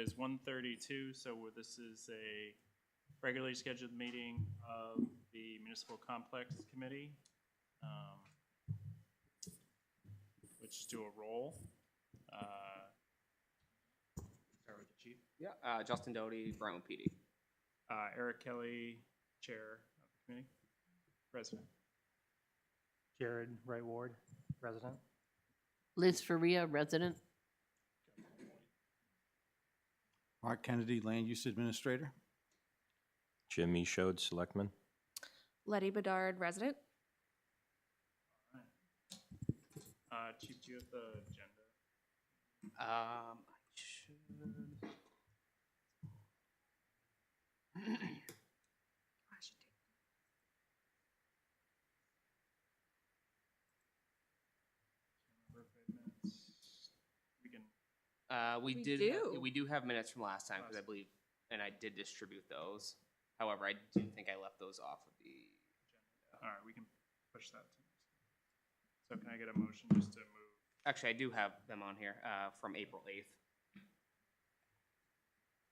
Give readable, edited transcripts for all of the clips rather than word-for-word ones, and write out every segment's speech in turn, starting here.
is 1:32, so this is a regularly scheduled meeting of the Municipal Complex Committee, which do a roll. Start with the chief. Yeah, Justin Doty, Brentwood PD. Eric Kelly, chair of the committee. President. Jared Wright Ward, resident. Liz Faria, resident. Mark Kennedy, Land Use Administrator. Jimmy Shode, Selectman. Letty Bedard, resident. Chief, do you have the agenda? I should. We can. We We did. do. We do have minutes from last time because I believe, and I did distribute those. However, I do think I left those off of the. All right, we can push that to next. So can I get a motion just to move? Actually, I do have them on here from April 8th.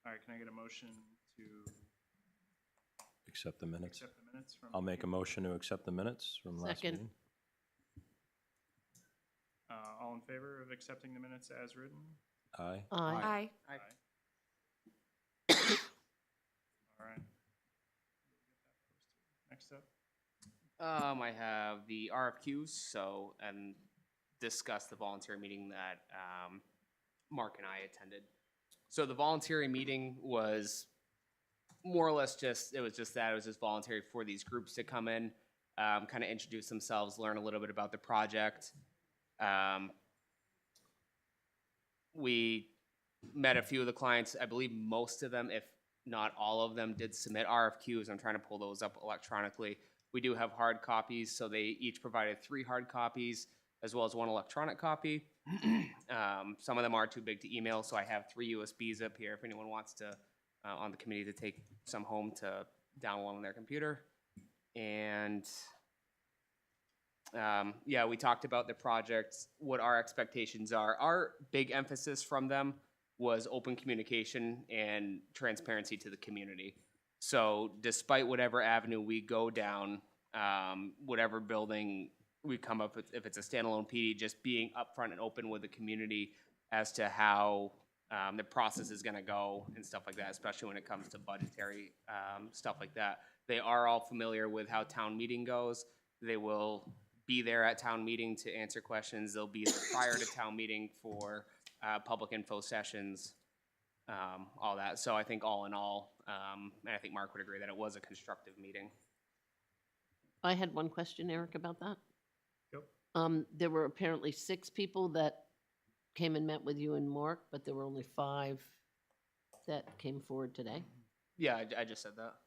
All right, can I get a motion to Accept the minutes. accept the minutes from? I'll make a motion to accept the minutes from last Second. meeting. All in favor of accepting the minutes as written? Aye. Aye. Aye. All right. Next up. I have the RFQs, so, and discuss the voluntary meeting that Mark and I attended. So the voluntary meeting was more or less just, it was just voluntary for these groups to come in, kind of introduce themselves, learn a little bit about the project. We met a few of the clients. I believe most of them, if not all of them, did submit RFQs. I'm trying to pull those up electronically. We do have hard copies, so they each provided 3 hard copies as well as 1 electronic copy. Some of them are too big to email, so I have 3 USBs up here if anyone wants to, on the committee, to take some home to download on their computer. And yeah, we talked about the projects, what our expectations are. Our big emphasis from them was open communication and transparency to the community. So despite whatever avenue we go down, whatever building we come up with, if it's a standalone PD, just being upfront and open with the community as to how the process is gonna go and stuff like that, especially when it comes to budgetary stuff like that. They are all familiar with how town meeting goes. They will be there at town meeting to answer questions. They'll be there prior to town meeting for public info sessions, all that. So I think all in all, and I think Mark would agree that it was a constructive meeting. I had one question, Eric, about that. Yep. There were apparently 6 people that came and met with you and Mark, but there were only 5 that came forward today. Yeah, I just said that.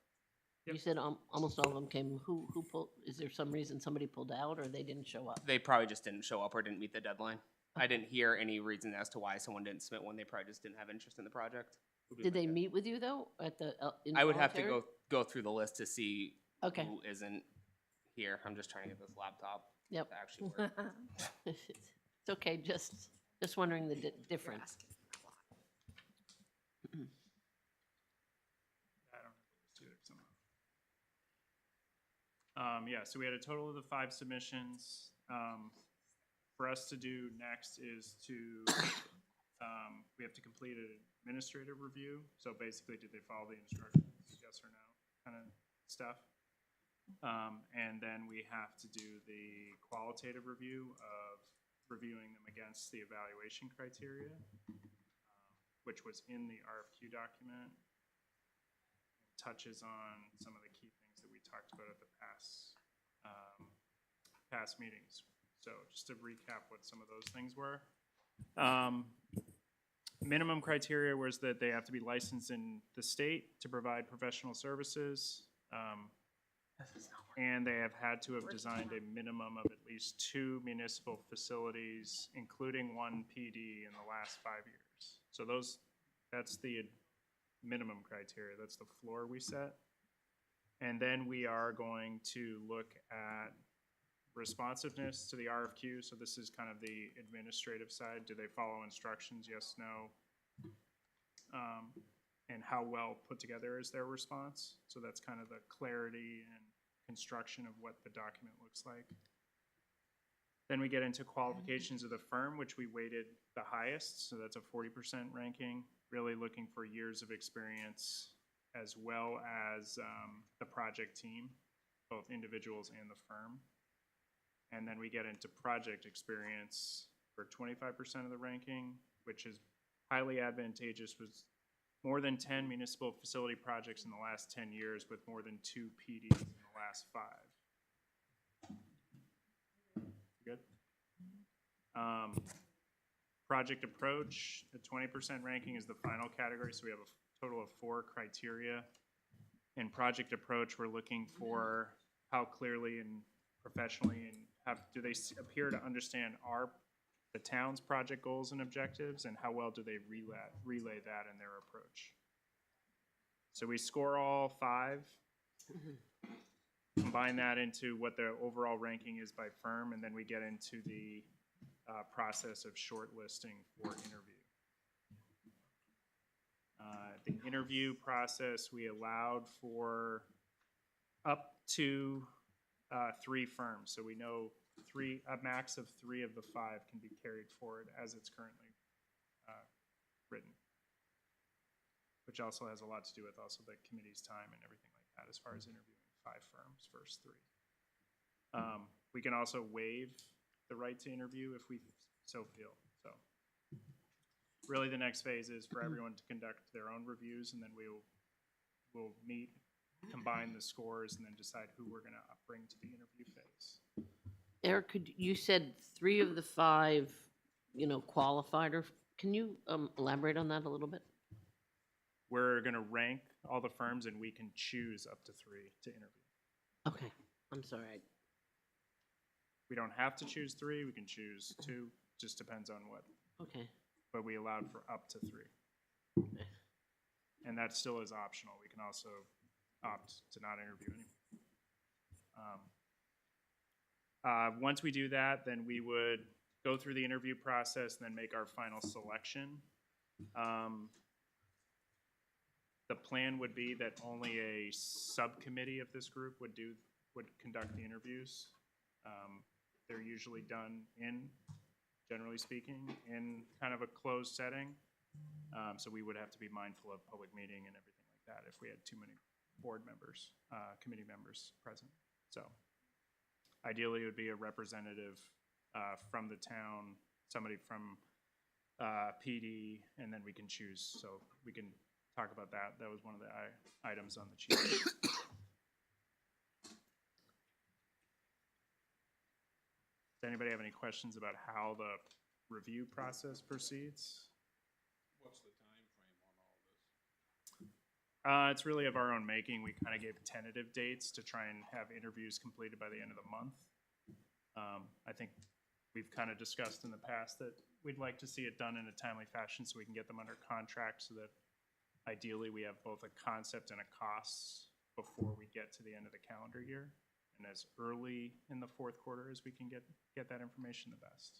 Yep. You said almost all of them came. Who pulled? Is there some reason somebody pulled out or they didn't show up? They probably just didn't show up or didn't meet the deadline. I didn't hear any reason as to why someone didn't submit one. They probably just didn't have interest in the project. Did they meet with you though at the? I would have to involuntary? go through the list to see Okay. who isn't here. I'm just trying to get this laptop Yep. to actually work. It's okay. Just wondering the difference. I don't have the list either somehow. Yeah, so we had a total of the 5 submissions. For us to do next is to, we have to complete an administrative review. So basically, did they follow the instructions, yes or no, kind of stuff. And then we have to do the qualitative review of reviewing them against the evaluation criteria, which was in the RFQ document. It touches on some of the key things that we talked about at the past meetings. So just to recap what some of those things were. Minimum criteria was that they have to be licensed in the state to provide professional services. And they have had to have designed a minimum of at least 2 municipal facilities, including 1 PD in the last 5 years. So that's the minimum criteria. That's the floor we set. And then we are going to look at responsiveness to the RFQ. So this is kind of the administrative side. Do they follow instructions? Yes, no. and how well put together is their response. So that's kind of the clarity and construction of what the document looks like. Then we get into qualifications of the firm, which we weighted the highest, so that's a 40% ranking, really looking for years of experience as well as the project team, both individuals and the firm. And then we get into project experience for 25% of the ranking, which is highly advantageous, was more than 10 municipal facility projects in the last 10 years with more than 2 PDs in the last 5. Good? Project approach, the 20% ranking is the final category, so we have a total of 4 criteria. In project approach, we're looking for how clearly and professionally and do they appear to understand the town's project goals and objectives, and how well do they relay that in their approach. So we score all 5, combine that into what the overall ranking is by firm, and then we get into the process of shortlisting for interview. The interview process, we allowed for up to 3 firms. So we know a max of 3 of the 5 can be carried forward as it's currently written, which also has a lot to do with also the committee's time and everything like that as far as interviewing 5 firms versus 3. We can also waive the right to interview if we so feel. So really the next phase is for everyone to conduct their own reviews, and then we'll meet, combine the scores, and then decide who we're going to bring to the interview phase. Eric, you said 3 of the 5, qualified, or can you elaborate on that a little bit? We're going to rank all the firms, and we can choose up to 3 to interview. Okay, I'm sorry. We don't have to choose 3, we can choose 2, just depends on what. Okay. But we allowed for up to 3. Okay. And that still is optional. We can also opt to not interview anyone. Once we do that, then we would go through the interview process and then make our final selection. The plan would be that only a subcommittee of this group would conduct the interviews. They're usually done generally speaking, in kind of a closed setting. So we would have to be mindful of public meeting and everything like that if we had too many board members, committee members present. So ideally, it would be a representative from the town, somebody from PD, and then we can choose. So we can talk about that. That was one of the items on the cheat sheet. Does anybody have any questions about how the review process proceeds? What's the time frame on all this? It's really of our own making. We kind of gave tentative dates to try and have interviews completed by the end of the month. I think we've kind of discussed in the past that we'd like to see it done in a timely fashion so we can get them under contract, so that ideally we have both a concept and a cost before we get to the end of the calendar year. And as early in the 4th quarter as we can get that information, the best.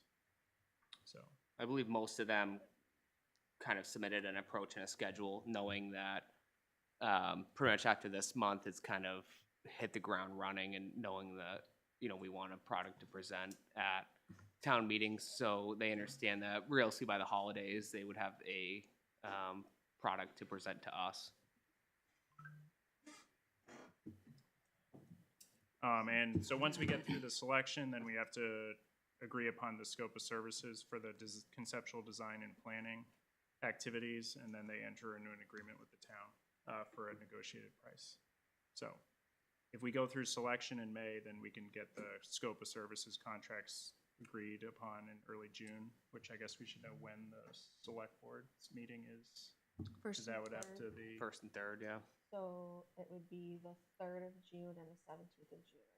So I believe most of them kind of submitted an approach and a schedule, knowing that pretty much after this month, it's kind of hit the ground running, and knowing that, we want a product to present at town meetings, so they understand that realistically by the holidays, they would have a product to present to us. And so once we get through the selection, then we have to agree upon the scope of services for the conceptual design and planning activities, and then they enter into an agreement with the town for a negotiated price. So if we go through selection in May, then we can get the scope of services contracts agreed upon in early June, which I guess we should know when the select board's meeting is. Because that would have to be. 1st and 3rd, yeah. So it would be the 3rd of June and the 17th of June.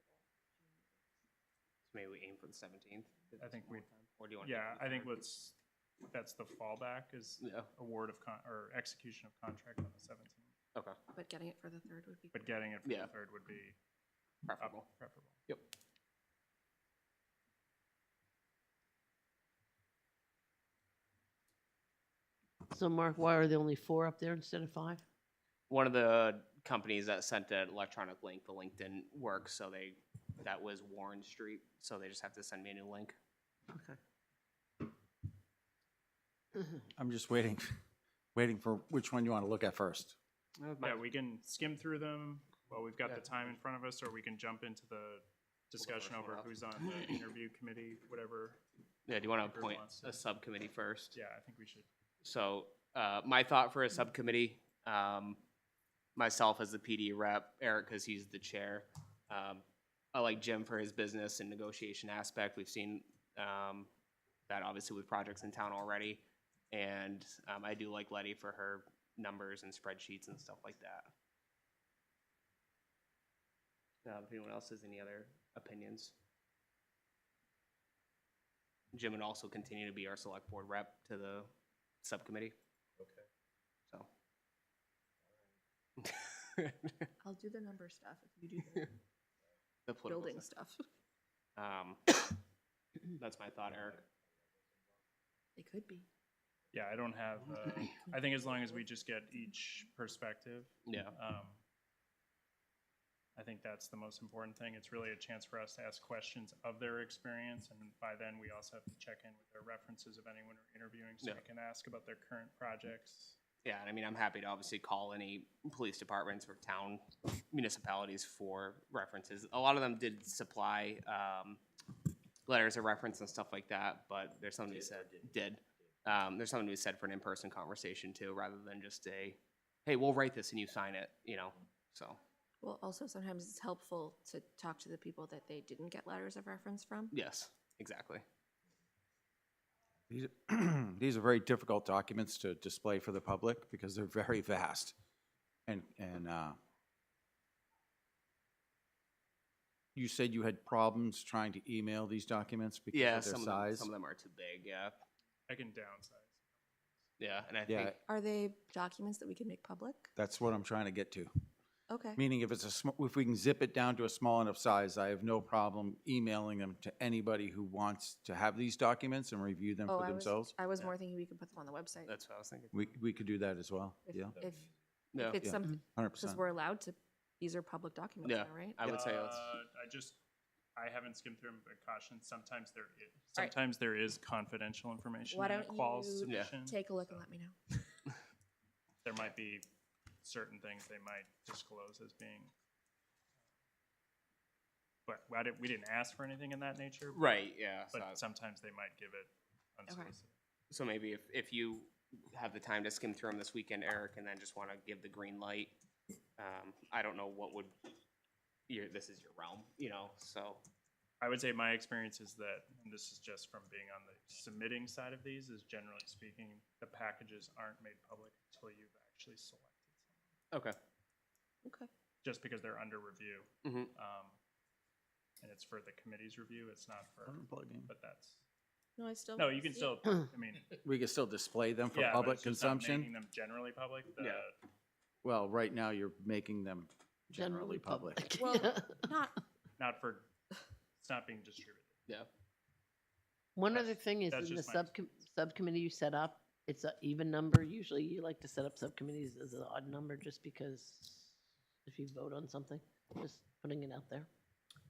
So maybe we aim for the 17th. I think we. Or do you want? Yeah, I think that's the fallback is Yeah. award of or execution of contract on the 17th. Okay. But getting it for the 3rd would be. But getting it for Yeah. the 3rd would be Preferable. preferable. Yep. So Mark, why are there only 4 up there instead of 5? One of the companies that sent an electronic link, the link didn't work, so that was Warren Street, so they just have to send me a new link. Okay. I'm just waiting for which one you want to look at first. Yeah, we can skim through them while we've got the time in front of us, or we can jump into the discussion over who's on the interview committee, whatever. Yeah, do you want to Group appoint wants to- a subcommittee first? Yeah, I think we should. So, my thought for a subcommittee, myself as the PD rep, Eric because he's the chair. I like Jim for his business and negotiation aspect. We've seen that obviously with projects in town already. And I do like Letty for her numbers and spreadsheets and stuff like that. If anyone else has any other opinions. Jim would also continue to be our select board rep to the subcommittee. Okay. So. I'll do the number stuff if you do the The political building stuff. stuff. That's my thought, Eric. They could be. Yeah, I don't have, I think as long as we just get each perspective, Yeah. I think that's the most important thing. It's really a chance for us to ask questions of their experience, and by then we also have to check in with their references of anyone we're interviewing, so Yeah. we can ask about their current projects. Yeah, and I mean, I'm happy to obviously call any police departments or town municipalities for references. A lot of them did supply letters of reference and stuff like that, but there's something to be said. There's something to be said for an in-person conversation too, rather than just a, hey, we'll write this and you sign it, so. Well, also sometimes it's helpful to talk to the people that they didn't get letters of reference from. Yes, exactly. These are very difficult documents to display for the public because they're very vast. And you said you had problems trying to email these documents because Yeah, of their some size? of them are too big, yeah. I can downsize. Yeah, and I Yeah, think, Are they documents that we can make public? that's what I'm trying to get to. Okay. Meaning if if we can zip it down to a small enough size, I have no problem emailing them to anybody who wants to have these documents and review them Oh, for themselves. I was more thinking we could put them on the website. that's what I was thinking. We could do that as well, If- yeah, If Yeah, it's Yeah. some, 100%. because we're allowed to, these are public documents Yeah. now, right? I would say let's, I haven't skimmed through them, but caution, sometimes right. sometimes there is confidential information Why in a don't qual you submission. take a look and let me know? There might be certain things they might disclose as being. But we didn't ask for anything in that nature. right, yeah. But sometimes they might give it unsolicited. So maybe if you have the time to skim through them this weekend, Eric, and then just want to give the green light, I don't know what would, this is your realm, so. I would say my experience is that, and this is just from being on the submitting side of these, is generally speaking, the packages aren't made public until you've actually selected someone, Okay. Okay. just because they're under review. Mhm. And it's for the committee's review, it's not for, but that's, No, I still. no, wanna you can see still, it. I mean, We can still display them for yeah, but public it's just not consumption. making them generally public. Yeah. Well, right now you're making them generally public. Well, not, It's not being distributed. Yeah. One That's- other thing is that's in the just my subcommittee you set up, it's an even number. Usually you like to set up subcommittees as an odd number just because if you vote on something, just putting it out there.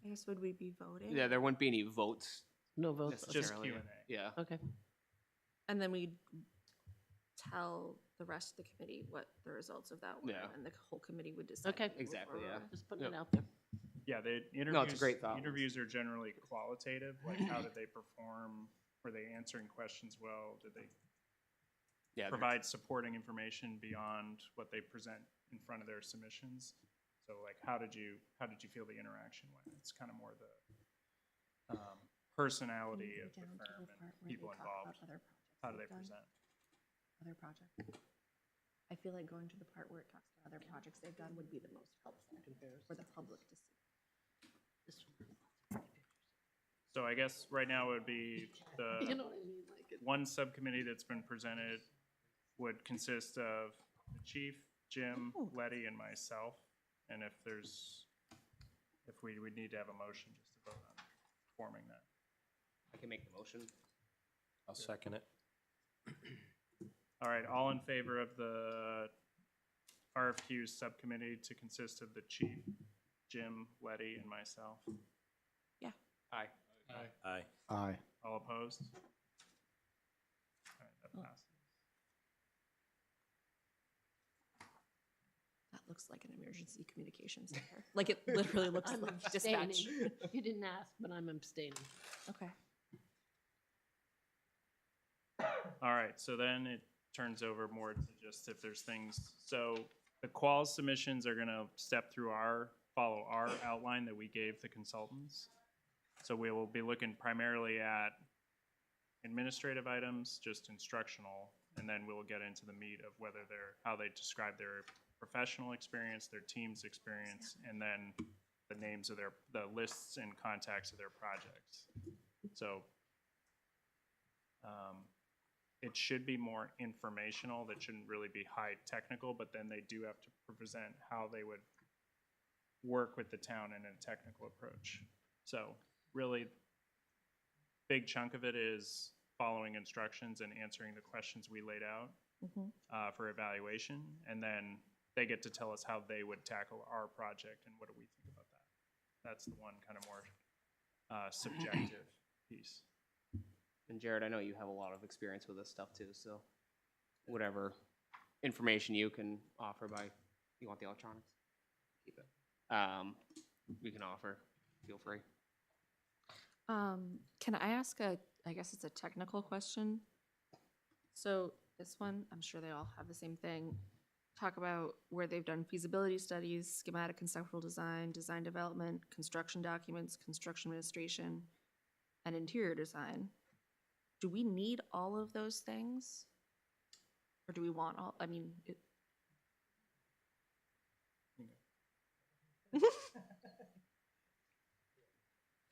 I guess would we be voting? Yeah, there wouldn't be any votes No votes. Just necessarily. Q&A. Yeah. Okay. And then we'd tell the rest of the committee what the results of that were, Yeah. and the whole committee would decide. Okay. to move Exactly, yeah. forward. Just putting Yep. it out there. Yeah, the interviews. No, it's a great thought. Interviews are generally qualitative, like how did they perform? Were they answering questions well? Did they Yeah. provide supporting information beyond what they present in front of their submissions? So like, how did you feel the interaction went? It's kind of more the personality of the firm and people involved. How do they present? Other projects. I feel like going to the part where it talks about other projects they've done would be the most helpful for the public to see. So I guess right now it would be You the know what I mean? Like it- one subcommittee that's been presented would consist of the chief, Jim, Letty, and myself. And if we would need to have a motion just to vote on forming that. I can make the motion. I'll second it. All right, all in favor of the RFQ subcommittee to consist of the chief, Jim, Letty, and myself? Aye. Aye. Aye. All opposed? All right, that passes. That looks like an emergency communications center. Like it literally looks I'm like dispatch. abstaining. You didn't ask, but I'm abstaining. Okay. All right, so then it turns over more to just if there's things. So the qual submissions are gonna follow our outline that we gave the consultants. So we will be looking primarily at administrative items, just instructional, and then we'll get into the meat of how they describe their professional experience, their team's experience, and then the names of the lists and contacts of their projects. So, it should be more informational, that shouldn't really be high technical, but then they do have to present how they would work with the town in a technical approach. So really, big chunk of it is following instructions and answering the questions we laid out for evaluation, and then they get to tell us how they would tackle our project and what do we think about that. That's the one kind of more subjective piece. And Jared, I know you have a lot of experience with this stuff too, so whatever information you can offer you want the electronics? Keep it. We can offer, feel free. Can I ask I guess it's a technical question? So this one, I'm sure they all have the same thing. Talk about where they've done feasibility studies, schematic conceptual design, design development, construction documents, construction administration, and interior design. Do we need all of those things? Or do we want all, I mean,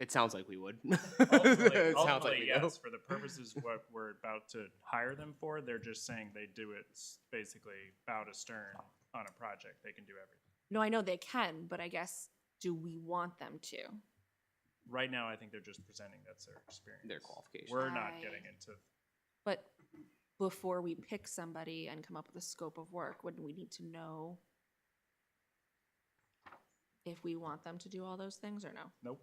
It sounds like we would. Ultimately, It sounds like we do. yes, for the purposes of what we're about to hire them for, they're just saying they do it basically bow to stern on a project. They can do everything. no, I know they can, but I guess, do we want them to? Right now, I think they're just presenting that's their experience. Their qualification. We're not I- getting into, But before we pick somebody and come up with a scope of work, wouldn't we need to know if we want them to do all those things or no? nope.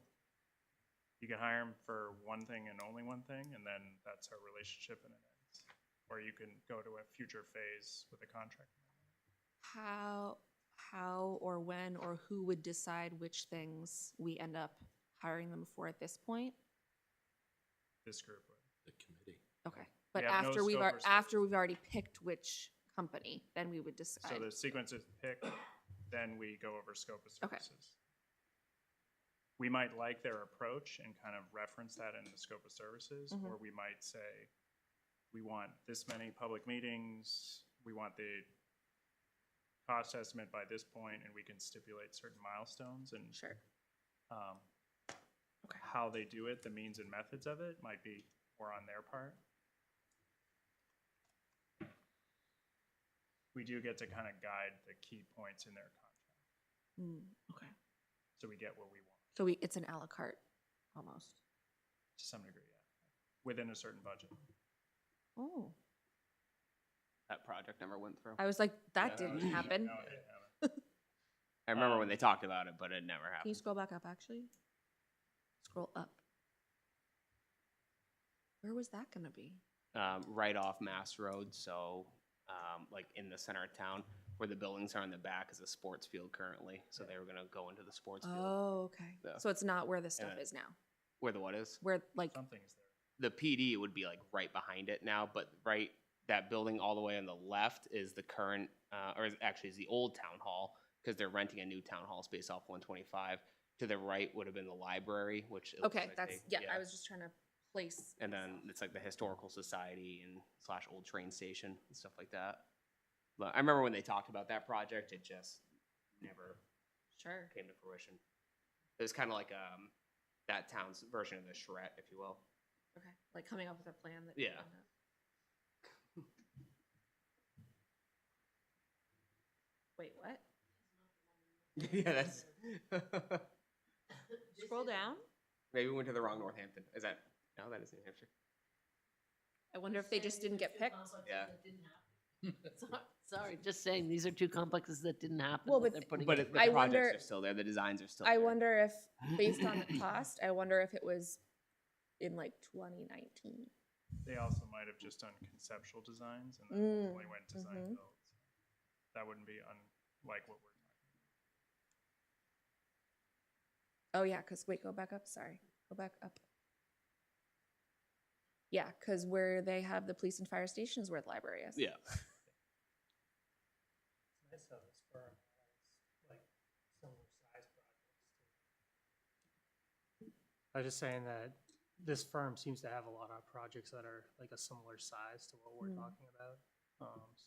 You can hire them for one thing and only one thing, and then that's our relationship and it ends. Or you can go to a future phase with a contract. How or when or who would decide which things we end up hiring them for at this point? This group would. The committee. Okay, but have no after scope or after we've already picked which company, then we would decide. So the sequence is pick, then we go over scope of Okay. services. We might like their approach and kind of reference that in the scope of services, Mhm. or we might say, we want this many public meetings, we want the cost estimate by this point, and we can stipulate certain milestones and Sure. Okay. how they do it, the means and methods of it might be more on their part. We do get to kind of guide the key points in their contract, Okay. so we get what we want. So it's an à la carte, almost. To some degree, yeah. Within a certain budget. Oh, That project never went through. I was like, that Yeah, didn't happen. no, it didn't happen. I remember when they talked about it, but it never Can you happened. scroll back up, actually? Scroll up. Where was that gonna be? Right off Mass Road, so like in the center of town, where the buildings are in the back is a sports field currently. So they were gonna go into the sports field. Oh, okay. Yeah. So it's not where the stuff then- is now. Where the what is? Where, like, Something's there. The PD would be like right behind it now, but right, that building all the way on the left is the current, actually is the old town hall, because they're renting a new town hall space off 125. To the right would have been the library, which it looks okay, like that's, they- yeah, I was just trying to place. And then it's like the historical society and / old train station and stuff like that. But I remember when they talked about that project, it just never Sure. came to fruition. It was kind of like that town's version of the charrette, if you will. Okay, like coming up with a plan that. Yeah. Wait, what? Yeah, that's. Scroll down. Maybe we went to the wrong Northampton. Is that? No, that is New Hampshire. I wonder if they just didn't get picked. Yeah. Sorry, just saying, these are two complexes that didn't happen. Well, that but they're putting But in. the I projects wonder- are still there, the designs are still I there. wonder if, based on the cost, I wonder if it was in like 2019. They also might have just done conceptual designs and then ultimately went design builds. That wouldn't be unlike what we're talking about. Oh yeah, because wait, go back up. Sorry, go back up. Yeah, because where they have the police and fire stations, where the library is. Yeah. Nice how this firm has like similar size projects too. I was just saying that this firm seems to have a lot of projects that are like a similar size to what we're talking about.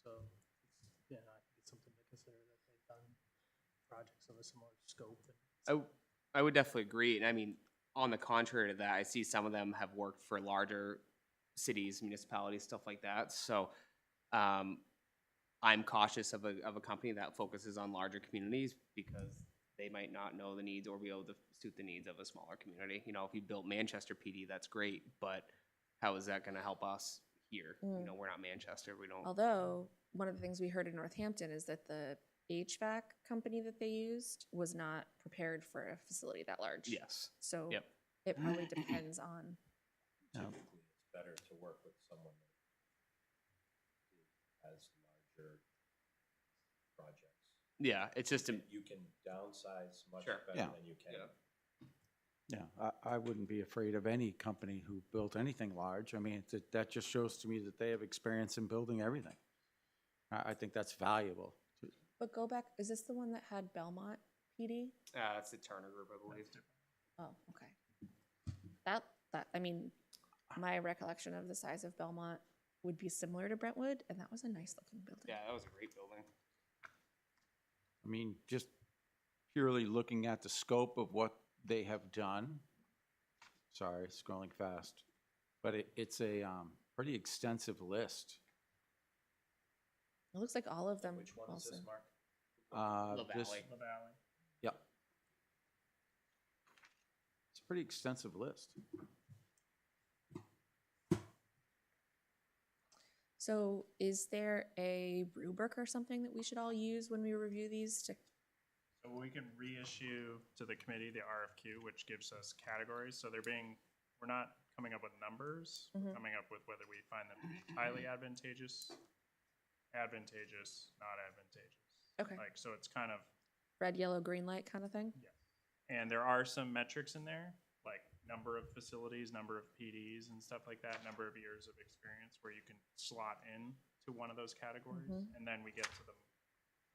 So, yeah, I think it's something to consider that they've done projects of a similar scope. And I would definitely agree. And I mean, on the contrary to that, I see some of them have worked for larger cities, municipalities, stuff like that. So I'm cautious of a company that focuses on larger communities because they might not know the needs or be able to suit the needs of a smaller community. You know, if you built Manchester PD, that's great, but how is that going to help us here? You know, we're not Manchester. We don't. Although one of the things we heard in Northampton is that the HVAC company that they used was not prepared for a facility that large. Yes. So Yep. it probably depends on. Typically, it's better to work with someone that has larger projects. Yeah, it's just a, You can downsize much Sure. better Yeah. than you can. Yeah. Yeah, I wouldn't be afraid of any company who built anything large. I mean, that just shows to me that they have experience in building everything. I think that's valuable. But go back. Is this the one that had Belmont PD? that's the Turner Group, I believe. Oh, okay. That I mean, my recollection of the size of Belmont would be similar to Brentwood, and that was a nice looking building. Yeah, that was a great building. I mean, just purely looking at the scope of what they have done. Sorry, scrolling fast, but it's a pretty extensive list. It looks like all of them. Which one is this, also. Mark? La This- Valley. La Valley. Yep. It's a pretty extensive list. So, is there a rubric or something that we should all use when we review these? To So we can reissue to the committee the RFQ, which gives us categories. So we're not coming up with numbers. We're coming up with whether we find them to be highly advantageous, not advantageous. Okay. Like, so it's kind of, red, yellow, green light kind of thing? and there are some metrics in there, like number of facilities, number of PDs and stuff like that, number of years of experience where you can slot in to one of those categories. And then we get to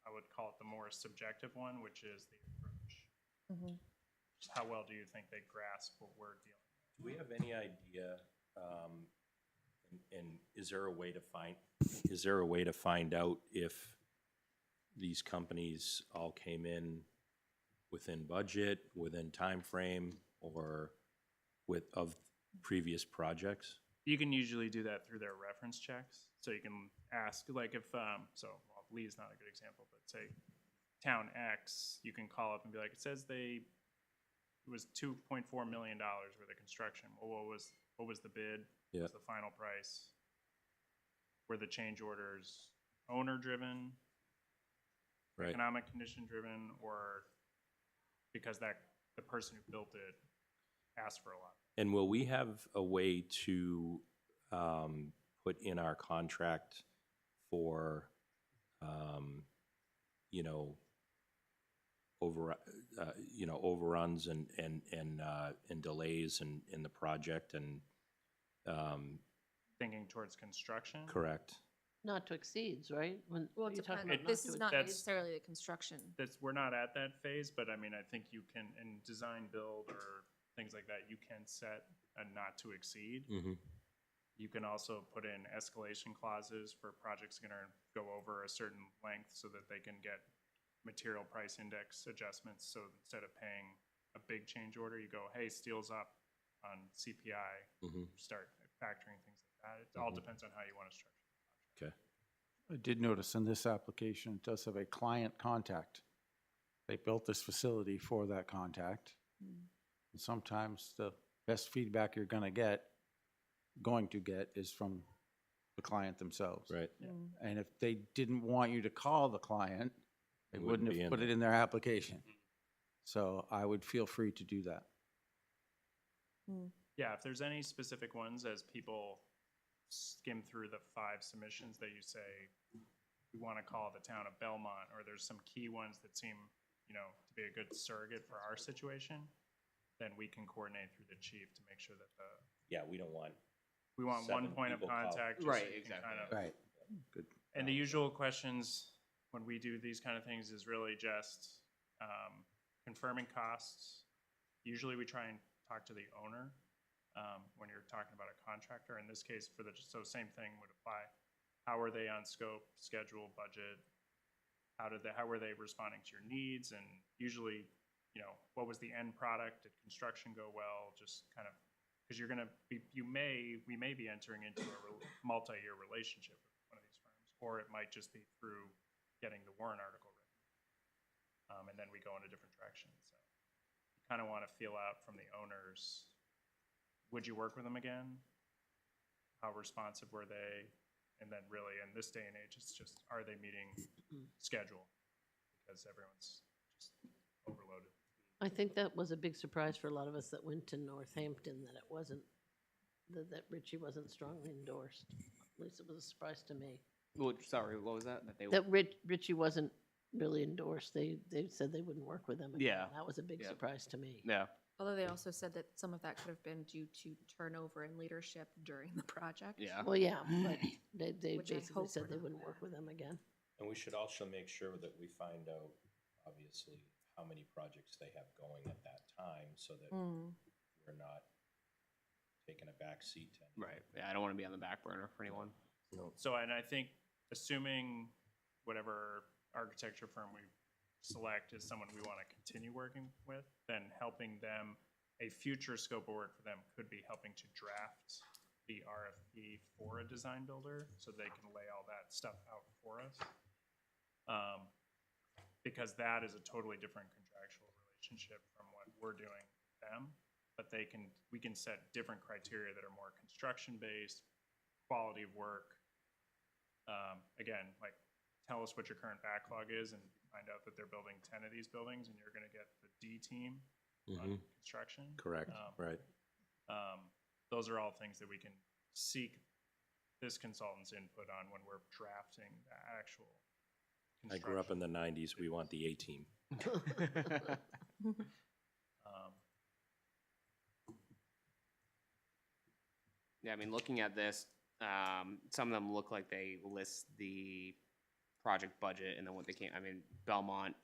I would call it the more subjective one, which is the approach. Just how well do you think they grasp what we're dealing with? Do we have any idea, and is there a way to find out if these companies all came in within budget, within time frame, or of previous projects? You can usually do that through their reference checks. So you can ask, like if, Lee's not a good example, but say Town X, you can call up and be like, it was $2.4 million worth of construction. Well, what was the bid? Yeah. What was the final price? Were the change orders owner-driven, Right. economic condition-driven, or because the person who built it asked for a lot? And will we have a way to put in our contract for, overruns and delays in the project and, Thinking towards construction? correct? Not to exceeds, right? When Well, it you're talking depends. about This to is not That's- necessarily the construction. We're not at that phase, but I mean, I think you can, in design build or things like that, you can set a not to exceed. Mm-hmm. You can also put in escalation clauses for projects gonna go over a certain length so that they can get material price index adjustments. So instead of paying a big change order, you go, hey, steel's up on CPI, Mm-hmm. start factoring things like that. It all depends on how you wanna structure. Okay. I did notice in this application, it does have a client contact. They built this facility for that contact. And sometimes the best feedback you're going to get is from the client themselves. Right. And if they didn't want you to call the client, they It wouldn't wouldn't be have in put it there. in their application. So I would feel free to do that. Yeah, if there's any specific ones, as people skim through the 5 submissions that you say, we want to call the town of Belmont, or there's some key ones that seem, to be a good surrogate for our situation, then we can coordinate through the chief to make sure that Yeah, we don't want, we want one 7 point of people call. contact. just so Right, you can exactly. kind of- Right. Good. And the usual questions when we do these kind of things is really just confirming costs. Usually we try and talk to the owner when you're talking about a contractor. In this case, so same thing would apply. How are they on scope, schedule, budget? How were they responding to your needs? And usually, what was the end product? Did construction go well? Just kind of, because we may be entering into a multi-year relationship with one of these firms, or it might just be through getting the warrant article written. And then we go in a different direction. So you kind of want to feel out from the owners, would you work with them again? How responsive were they? And then really in this day and age, it's just, are they meeting schedule? Because everyone's just overloaded. I think that was a big surprise for a lot of us that went to Northampton, that it wasn't, that Richie wasn't strongly endorsed. At least it was a surprise to me. Sorry, what was that? That That Richie wasn't really endorsed. They said they wouldn't work with them again. Yeah. That was a big Yeah. surprise to me. Yeah. Although they also said that some of that could have been due to turnover in leadership during the project. Yeah. Well, yeah, but they Which I basically hope said we're they not wouldn't there. work with them again. and we should also make sure that we find out, obviously, how many projects they have going at that time, so that we're not taking a back seat to anything. Right. Yeah, I don't want to be on the back burner for anyone. So, and I think assuming whatever architecture firm we select is someone we want to continue working with, then helping them, a future scope of work for them could be helping to draft the RFP for a design builder, so they can lay all that stuff out for us. Because that is a totally different contractual relationship from what we're doing with them. But we can set different criteria that are more construction-based, quality of work. Again, like, tell us what your current backlog is, and you find out that they're building 10 of these buildings, and you're gonna get the D team on construction. Correct, right. Those are all things that we can seek this consultant's input on when we're drafting the actual I grew up in the construction. 90s, we want the A-team. Yeah, I mean, looking at this, some of them look like they list the project budget and then what they came, I mean, Belmont,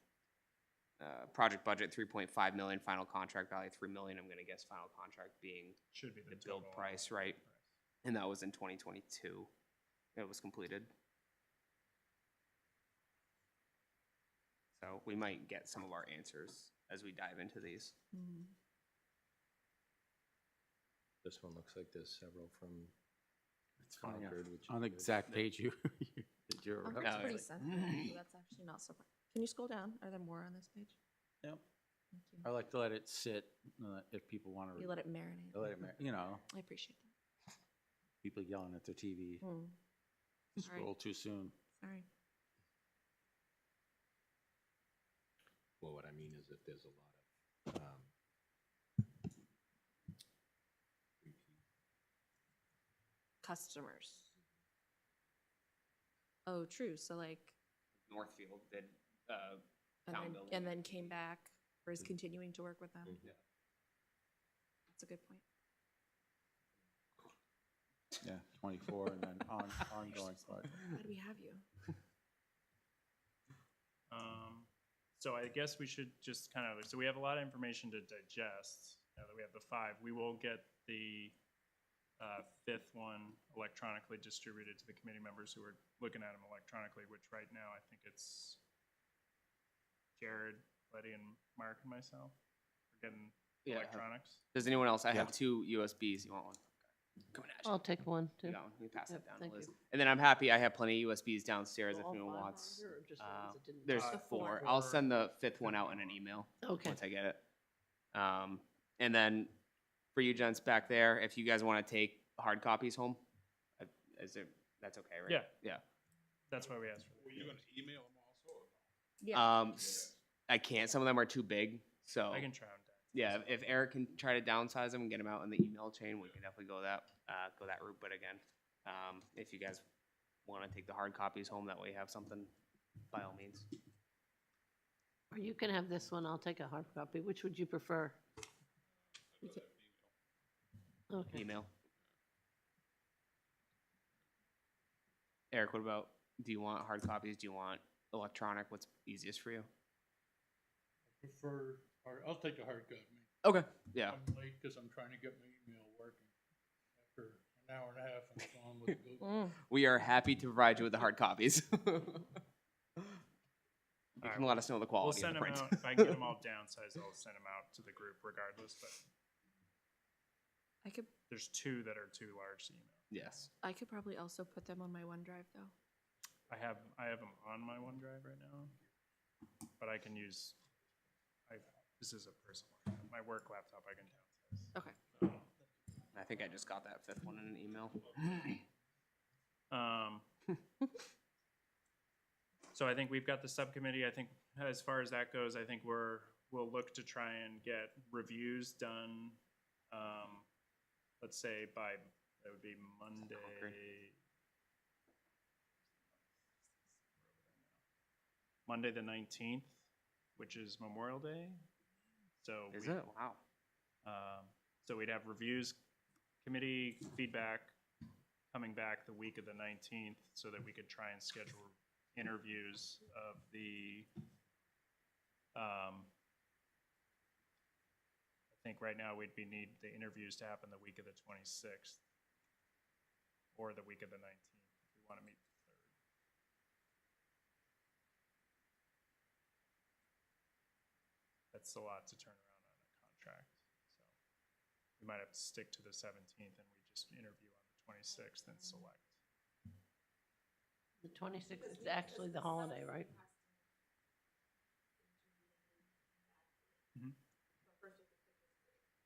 project budget 3.5 million, final contract value 3 million. I'm gonna guess final contract being Should be the the build total price, right? And that was in 2022. It was completed. So we might get some of our answers as we dive into these. This one looks like there's several from It's funny, Concord, which on the is good. exact page you, that you're Oh, Yeah. that's referencing. pretty sensitive, so that's actually not so. Can you scroll down? Are there more on this page? Yep. Thank you. I like to let it sit, if people want to. You let it marinate. Let it, you know, I appreciate that. people yelling at their TV, scroll too soon. Sorry. Well, what I mean is if there's a lot of, repeat. Customers. Oh, true. So like, Northfield did, and town then, building. and then came back or is continuing to work with them. Yeah. That's a good point. Yeah, 24 and then ongoing part. Glad we have you. So I guess we should just kind of, so we have a lot of information to digest now that we have the 5. We will get the 5th one electronically distributed to the committee members who are looking at them electronically, which right now I think it's Jared, Letty, and Mark and myself. We're getting Yeah. electronics. Does anyone else? I have Yeah. 2 USBs. You want one? Coming at you. I'll take one too. You got one? You pass Yep, that down, thank Liz. you. And then I'm happy. I have plenty of USBs downstairs if All anyone 5 wants. on here or just the ones that didn't There's talk? 4. I'll send the 5th one out in an email Okay. once I get it. And then for you gents back there, if you guys want to take hard copies home, is there That's okay, right? Yeah. Yeah. That's why we asked for Were you gonna email them also or no? Yeah. I can't. Some of them are too big. So I can try them down. yeah, if Eric can try to downsize them and get them out in the email chain, we can definitely go that route. But again, if you guys want to take the hard copies home, that way you have something, by all means. Or you can have this one, I'll take a hard copy. Which would you prefer? Okay. Email. Eric, what about? Do you want hard copies? Do you want electronic? What's easiest for you? Prefer, I'll take a hard copy. Okay. Yeah. I'm late because I'm trying to get my email working. After an hour and a half, I'm gone with the Google. We are happy to provide you with the hard copies. You Alright, can let us know the We'll quality send of them the print. out. If I can get them all downsized, I'll send them out to the group regardless, but I could there's 2 that are too large to email. Yes. I could probably also put them on my OneDrive though. I have them on my OneDrive right now, but I can use, this is a personal laptop. My work laptop I can downsize. Okay. I think I just got that 5th one in an email. So I think we've got the subcommittee. I think as far as that goes, I think we'll look to try and get reviews done, let's say by, that would be Monday. Monday the 19th, which is Memorial Day. So Is it? Wow. So we'd have reviews, committee feedback coming back the week of the 19th so that we could try and schedule interviews of the, I think right now we'd need the interviews to happen the week of the 26th or the week of the 19th if we want to meet the 3rd. That's a lot to turn around on a contract. So we might have to stick to the 17th and we just interview on the 26th and select. The 26th is actually the holiday, right?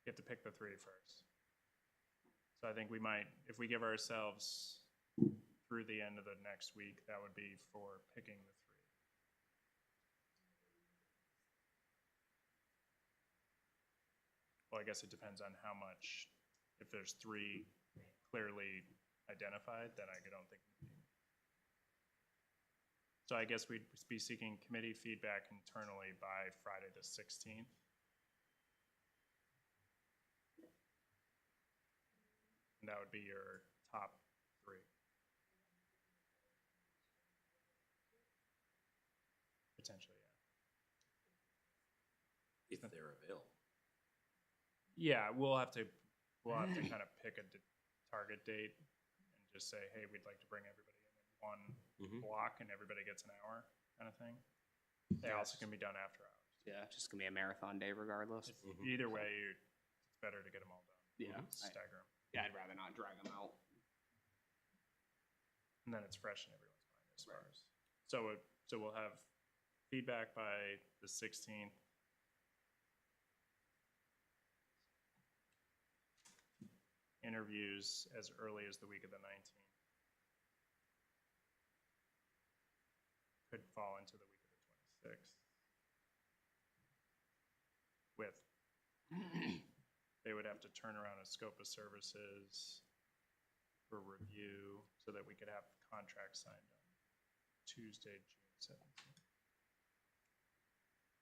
You have to pick the 3 first. So I think we might, if we give ourselves through the end of the next week, that would be for picking the 3. Well, I guess it depends on how much, if there's 3 clearly identified, then I don't think. So I guess we'd be seeking committee feedback internally by Friday the 16th. And that would be your top 3. Potentially, yeah. If they're available. Yeah, we'll have to kind of pick a target date and just say, hey, we'd like to bring everybody in one block and everybody gets an hour kind of thing. They also can be done after hours. Yeah, it's just gonna be a marathon day regardless. Either way, it's better to get them all done. Yeah. Stagger them. Yeah, I'd rather not drag them out. And then it's fresh in everyone's mind as far as. So we'll have feedback by the 16th. Interviews as early as the week of the 19th. Could fall into the week of the 26th. With, they would have to turn around a scope of services for review so that we could have contracts signed on Tuesday, June 17th.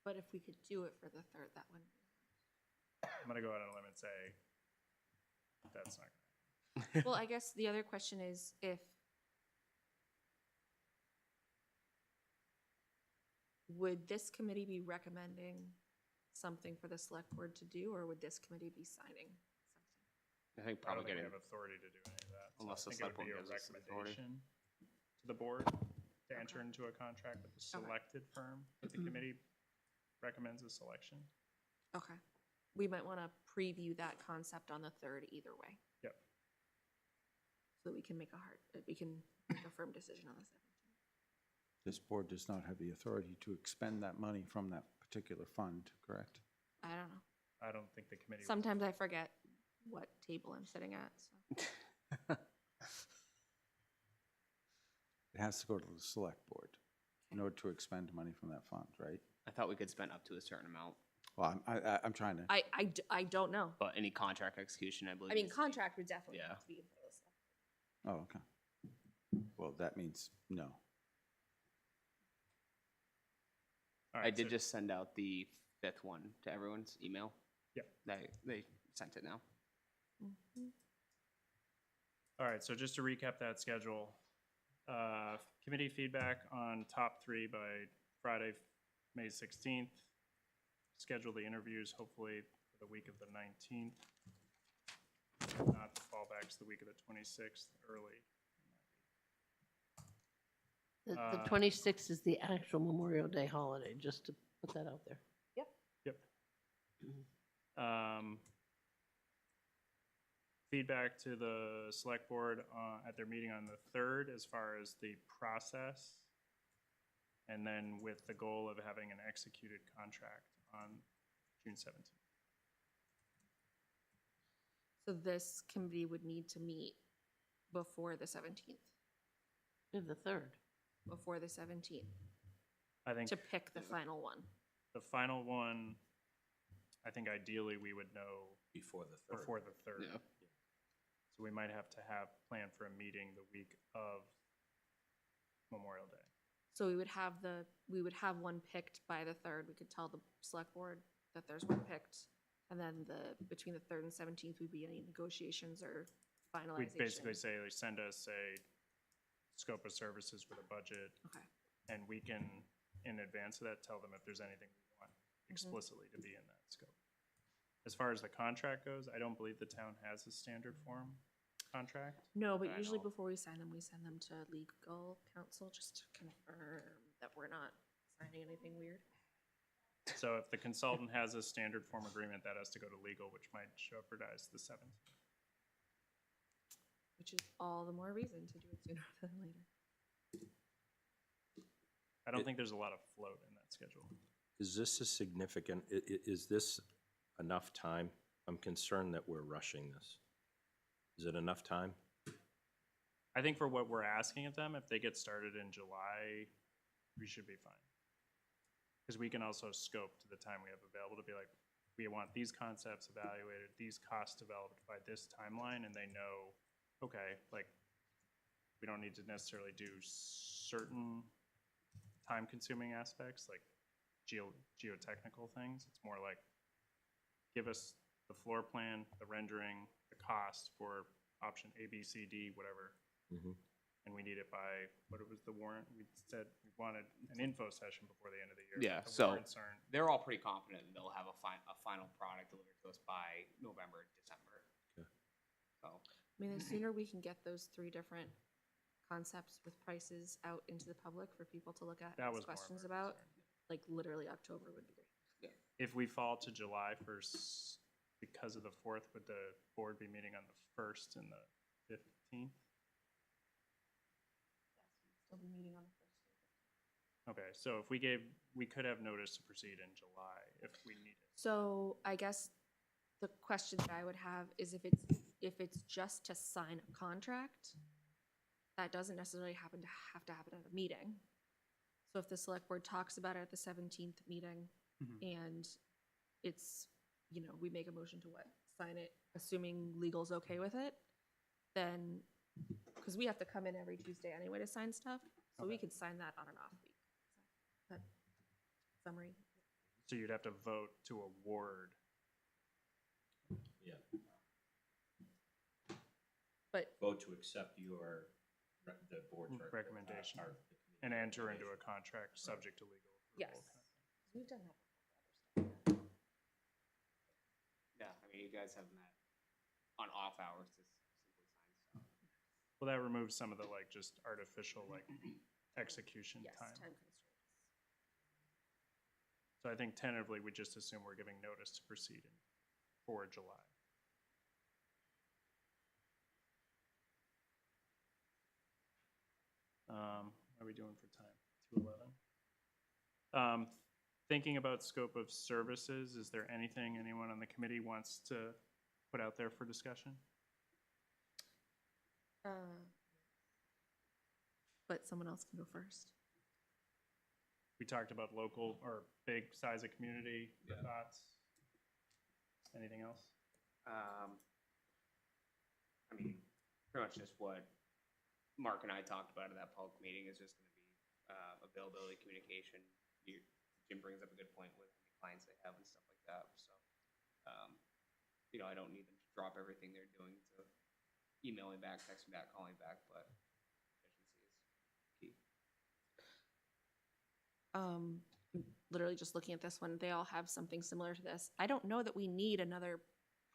But if we could do it for the 3rd, that wouldn't be. I'm gonna go out on a limb and say that's not gonna happen. Well, I guess the other question is if would this committee be recommending something for the select board to do, or would this committee be signing something? I think I don't probably think we getting have authority to do any of that. So Unless I the think it would select be a board gives us authority. recommendation to the board to enter into a contract with the selected firm that the committee recommends a selection. Okay. We might want to preview that concept on the 3rd either way. Yep. So we can make a firm decision on the 17th. This board does not have the authority to expend that money from that particular fund, correct? I don't know. I don't think the committee. Sometimes I forget what table I'm sitting at, so. It has to go to the select board in order to expend money from that fund, right? I thought we could spend up to a certain amount, Well, I'm trying to, I don't know. but any contract execution, I believe. I mean, needs to be- contract would definitely Yeah. have to be in front of the select. oh, okay. Well, that means no. All I right, did so- just send out the 5th one to everyone's email. Yep. They sent it now. All right, so just to recap that schedule, committee feedback on top 3 by Friday, May 16th. Schedule the interviews hopefully for the week of the 19th. If not, the fallback's the week of the 26th, early. The Uh, 26th is the actual Memorial Day holiday, just to put that out there. Yep. Feedback to the select board at their meeting on the 3rd as far as the process. And then with the goal of having an executed contract on June 17th. So this committee would need to meet before the 17th, We have the 3rd. before the 17th, I think to pick the final one. the final one, I think ideally we would know Before the 3rd. before the 3rd. Yeah. So we might have to have planned for a meeting the week of Memorial Day. So we would have one picked by the 3rd. We could tell the select board that there's one picked. And then between the 3rd and 17th would be any negotiations or finalization. We'd basically say, like, send us a scope of services with a budget, Okay. and we can, in advance of that, tell them if there's anything we want explicitly to be in that scope. As far as the contract goes, I don't believe the town has a standard form contract. No, but I usually know. before we send them to legal counsel just to confirm that we're not signing anything weird. So if the consultant has a standard form agreement, that has to go to legal, which might jeopardize the 17th. Which is all the more reason to do it sooner than later. I don't think there's a lot of float in that schedule. Is this a significant, is this enough time? I'm concerned that we're rushing this. Is it enough time? I think for what we're asking of them, if they get started in July, we should be fine. Because we can also scope to the time we have available to be like, we want these concepts evaluated, these costs developed by this timeline, and they know, okay, like, we don't need to necessarily do certain time-consuming aspects, like geotechnical things. It's more like, give us the floor plan, the rendering, the cost for option A, B, C, D, whatever. Mhm. And we need it by, what was the warrant? We said we wanted an info session before the end of the year. Yeah, The so- warrants aren't- They're all pretty confident they'll have a final product delivered to us by November, December. Okay. So, I mean, the sooner we can get those 3 different concepts with prices out into the public for people to look at That and was ask more of questions our about, concern. like literally October would be great. If we fall to July first, because of the 4th, would the board be meeting on the 1st and the 15th? Still be meeting on the 1st. Okay, so if we could have notice to proceed in July if we need it. So I guess the question that I would have is if it's just to sign a contract, that doesn't necessarily have to happen at a meeting. So if the select board talks about it at the 17th meeting and it's, we make a motion to sign it, assuming legal's okay with it, then, because we have to come in every Tuesday anyway to sign stuff, so we Okay. could sign that on an off week. That summary? So you'd have to vote to award. Yeah. But Vote to accept the board's Recommendation. our- And enter into a contract subject to legal approval. yes, we've done that before. yeah, I mean, you guys have met on off hours to simply sign stuff. Well, that removes some of the like just artificial like execution Yes, time. time constraints. So I think tentatively, we just assume we're giving notice to proceed for July. What are we doing for time? 2:11. Thinking about scope of services, is there anything anyone on the committee wants to put out there for discussion? but someone else can go first. We talked about local or big size of community, your Yeah. thoughts? Anything else? I mean, pretty much just what Mark and I talked about at that public meeting is just gonna be, availability, communication. Jim brings up a good point with the clients they have and stuff like that, so. I don't need them to drop everything they're doing to email me back, text me back, call me back, but efficiency is key. Literally just looking at this one, they all have something similar to this. I don't know that we need another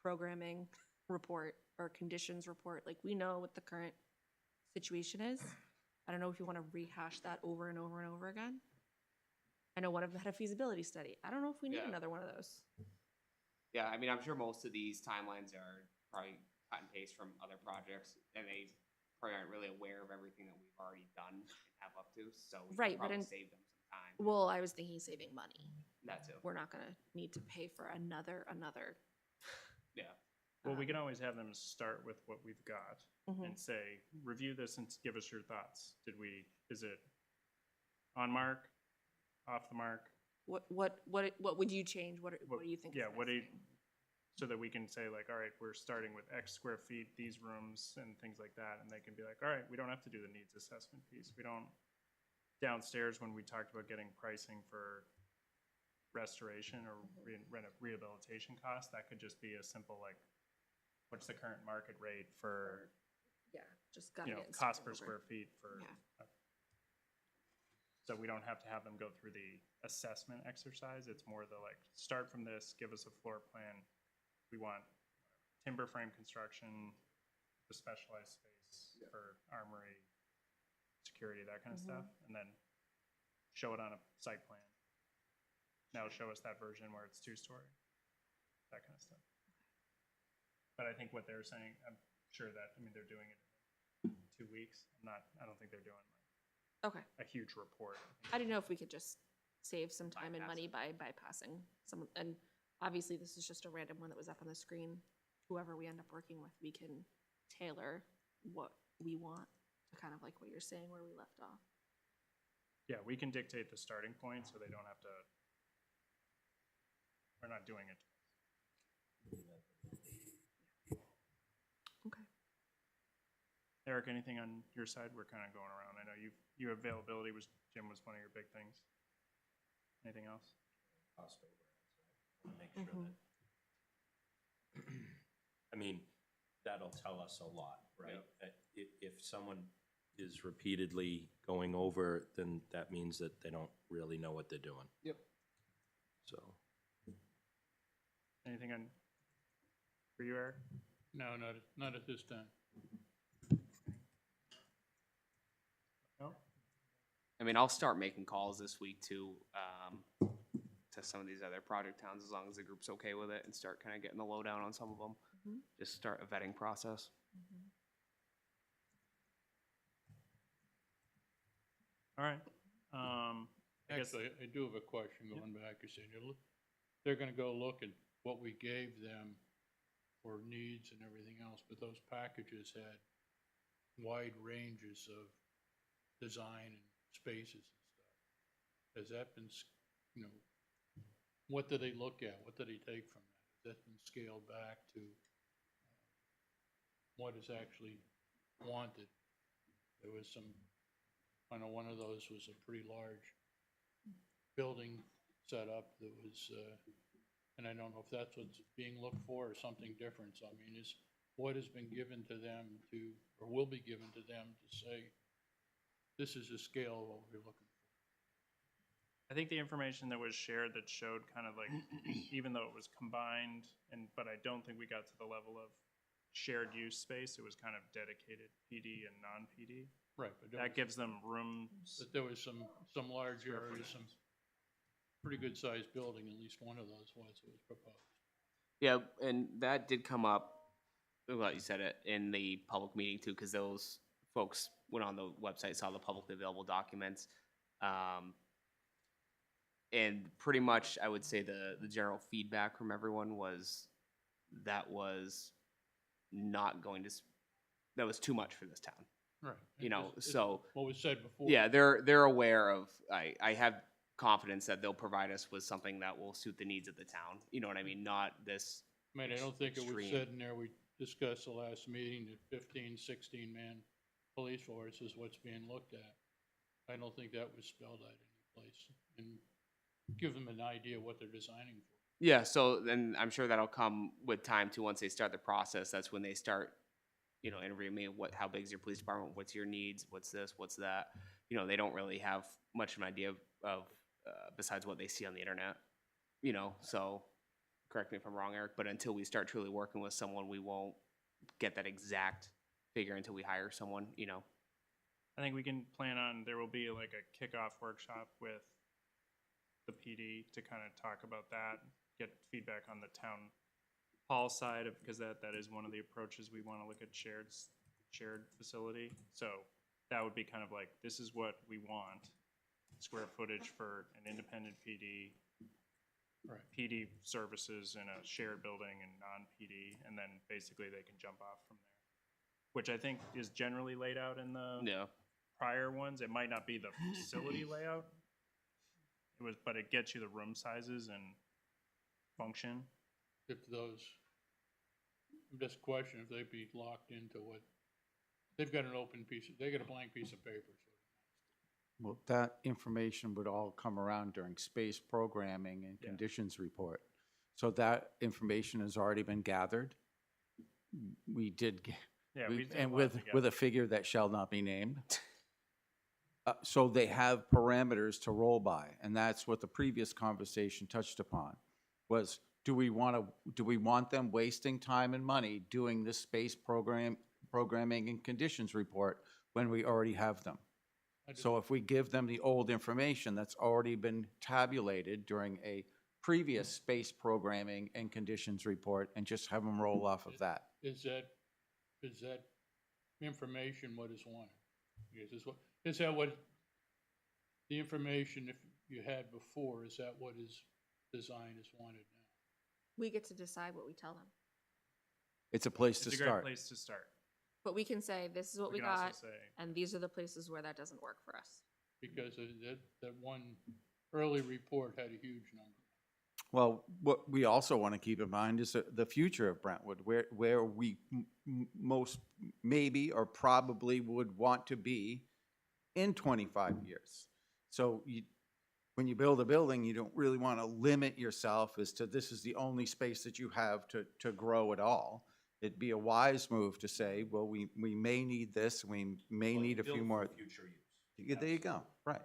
programming report or conditions report. Like, we know what the current situation is. I don't know if you want to rehash that over and over and over again. I know one of them had a feasibility study. I don't know if we need Yeah. another one of those. Yeah, I mean, I'm sure most of these timelines are probably cut and paste from other projects, and they probably aren't really aware of everything that we've already done and have up to, so we Right, can but probably in- save them some time. Well, I was thinking saving money. That too, We're not gonna need to pay for another. yeah. Well, we can always have them start with what we've got Mhm. and say, review this and give us your thoughts. Is it on mark, off the mark? What would you change? What do you think? is Yeah, what do you, missing? so that we can say like, all right, we're starting with X square feet, these rooms and things like that, and they can be like, all right, we don't have to do the needs assessment piece. We don't, downstairs when we talked about getting pricing for restoration or rehabilitation costs, that could just be a simple like, what's the current market rate for, Yeah, just gotta get. it cost per started over. square feet for. Yeah. So we don't have to have them go through the assessment exercise. It's more the like, start from this, give us a floor plan. We want timber frame construction, the specialized space for armory, security, that kind of stuff, and then show it on a site plan. Now show us that version where it's 2-story, that kind of stuff. But I think what they're saying, I'm sure that, they're doing it in 2 weeks. I don't think they're doing Okay. a huge report. I didn't know if we could just save some time and Bypass money it. by bypassing some, and obviously this is just a random one that was up on the screen. Whoever we end up working with, we can tailor what we want to kind of like what you're saying, where we left off. Yeah, we can dictate the starting point so they don't have to, we're not doing it. Okay. Eric, anything on your side? We're kind of going around. I know your availability Jim, was one of your big things. Anything else? Cost overruns, right? Make sure that, that'll tell us a lot, right? If someone is repeatedly going over, then that means that they don't really know what they're doing. Yep. So, Anything on, for you, Eric? No, not at this time. No? I'll start making calls this week to some of these other project towns, as long as the group's okay with it, and start kind of getting the lowdown on some of them. Mhm. Just start a vetting process. All right. I guess, Actually, I do have a question going back. You said they're gonna go look at what we gave them for needs and everything else, but those packages had wide ranges of design and spaces and stuff. Has that been, what do they look at? What do they take from that? Has that been scaled back to what is actually wanted? There was some, I know one of those was a pretty large building setup that was, and I don't know if that's what's being looked for or something different. So, is what has been given to them to, or will be given to them to say, this is the scale of what we're looking for. I think the information that was shared that showed kind of like, even though it was combined, but I don't think we got to the level of shared use space. It was kind of dedicated PD and non-PD. Right, but That gives them rooms. but there was some large areas, some pretty good sized building, at least one of those was proposed. Yeah, and that did come up, well, you said it, in the public meeting too, because those folks went on the website, saw the publicly available documents. And pretty much, I would say the general feedback from everyone was that was not going to, that was too much for this town. Right. You know, It's so, what was said before. yeah, they're aware of, I have confidence that they'll provide us with something that will suit the needs of the town. You know what I mean? Not this, I mean, I don't think it was extreme. said in there, we discussed the last meeting, that 15, 16-man police force is what's being looked at. I don't think that was spelled out any place, and give them an idea what they're designing for. yeah, so then I'm sure that'll come with time too, once they start the process, that's when they start, you know, interviewing me, how big's your police department, what's your needs, what's this, what's that? You know, they don't really have much of an idea of besides what they see on the internet, you know, so, correct me if I'm wrong, Eric, but until we start truly working with someone, we won't get that exact figure until we hire someone, you know? I think we can plan on, there will be like a kickoff workshop with the PD to kind of talk about that, get feedback on the town hall side of, because that is one of the approaches we want to look at shared facility. So that would be kind of like, this is what we want, square footage for an independent PD, Right. PD services in a shared building and non-PD, and then basically they can jump off from there, which I think is generally laid out in the Yeah. prior ones. It might not be the facility layout. But it gets you the room sizes and function. If those, I'm just questioning if they'd be locked into what, they've got an open piece, they got a blank piece of paper, so. Well, that information would all come around during space programming and Yeah. conditions report. So that information has already been gathered. We did, Yeah, we did a and lot with together. a figure that shall not be named. So they have parameters to roll by, and that's what the previous conversation touched upon, was do we want them wasting time and money doing this space programming and conditions report when we already have them? So if we give them the old information that's already been tabulated during a previous space programming and conditions report and just have them roll off of that. Is that information what is wanted? Is that what, the information if you had before, is that what is designed is wanted now? We get to decide what we tell them. It's a place to It's a great start. place to start. But we can say, this is what we can also got, say, and these are the places where that doesn't work for us. Because that one early report had a huge number. Well, what we also want to keep in mind is the future of Brentwood, where we most maybe or probably would want to be in 25 years. So when you build a building, you don't really want to limit yourself as to this is the only space that you have to grow at all. It'd be a wise move to say, well, we may need this, we may need a few more. Future use. Yeah, there you go, right.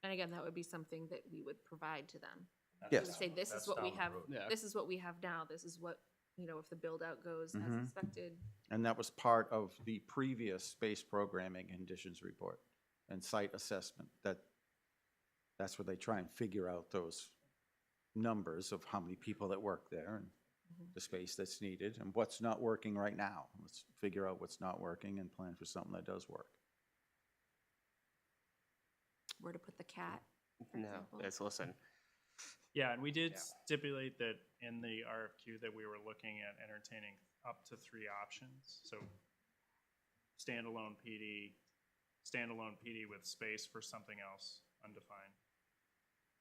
And again, that would be something that we would provide to them. Yes. We would say, this is That's what we down the have, road. Yeah. this is what we have now, this is what, you know, if the build out goes as Mhm. expected. And that was part of the previous space programming conditions report and site assessment. That's where they try and figure out those numbers of how many people that work there and the space that's needed and what's not working right now. Let's figure out what's not working and plan for something that does work. Where to put the cat, for No, example. it's, listen, yeah, and we did Yeah. stipulate that in the RFQ that we were looking at entertaining up to 3 options. So standalone PD with space for something else undefined.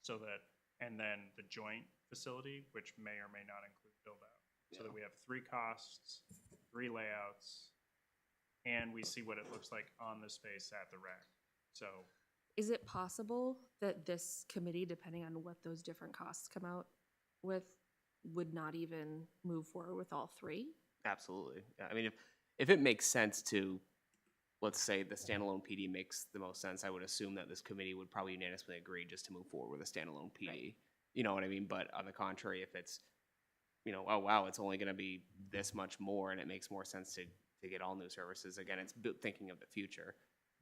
So that, and then the joint facility, which may or may not include build out. So that we have 3 costs, 3 layouts, and we see what it looks like on the space at the rec. So Is it possible that this committee, depending on what those different costs come out with, would not even move forward with all 3? absolutely. Yeah, I mean, if it makes sense to, let's say the standalone PD makes the most sense, I would assume that this committee would probably unanimously agree just to move forward with a standalone PD. Right. You know what I mean? But on the contrary, if it's, you know, oh wow, it's only gonna be this much more and it makes more sense to get all new services, again, it's thinking of the future.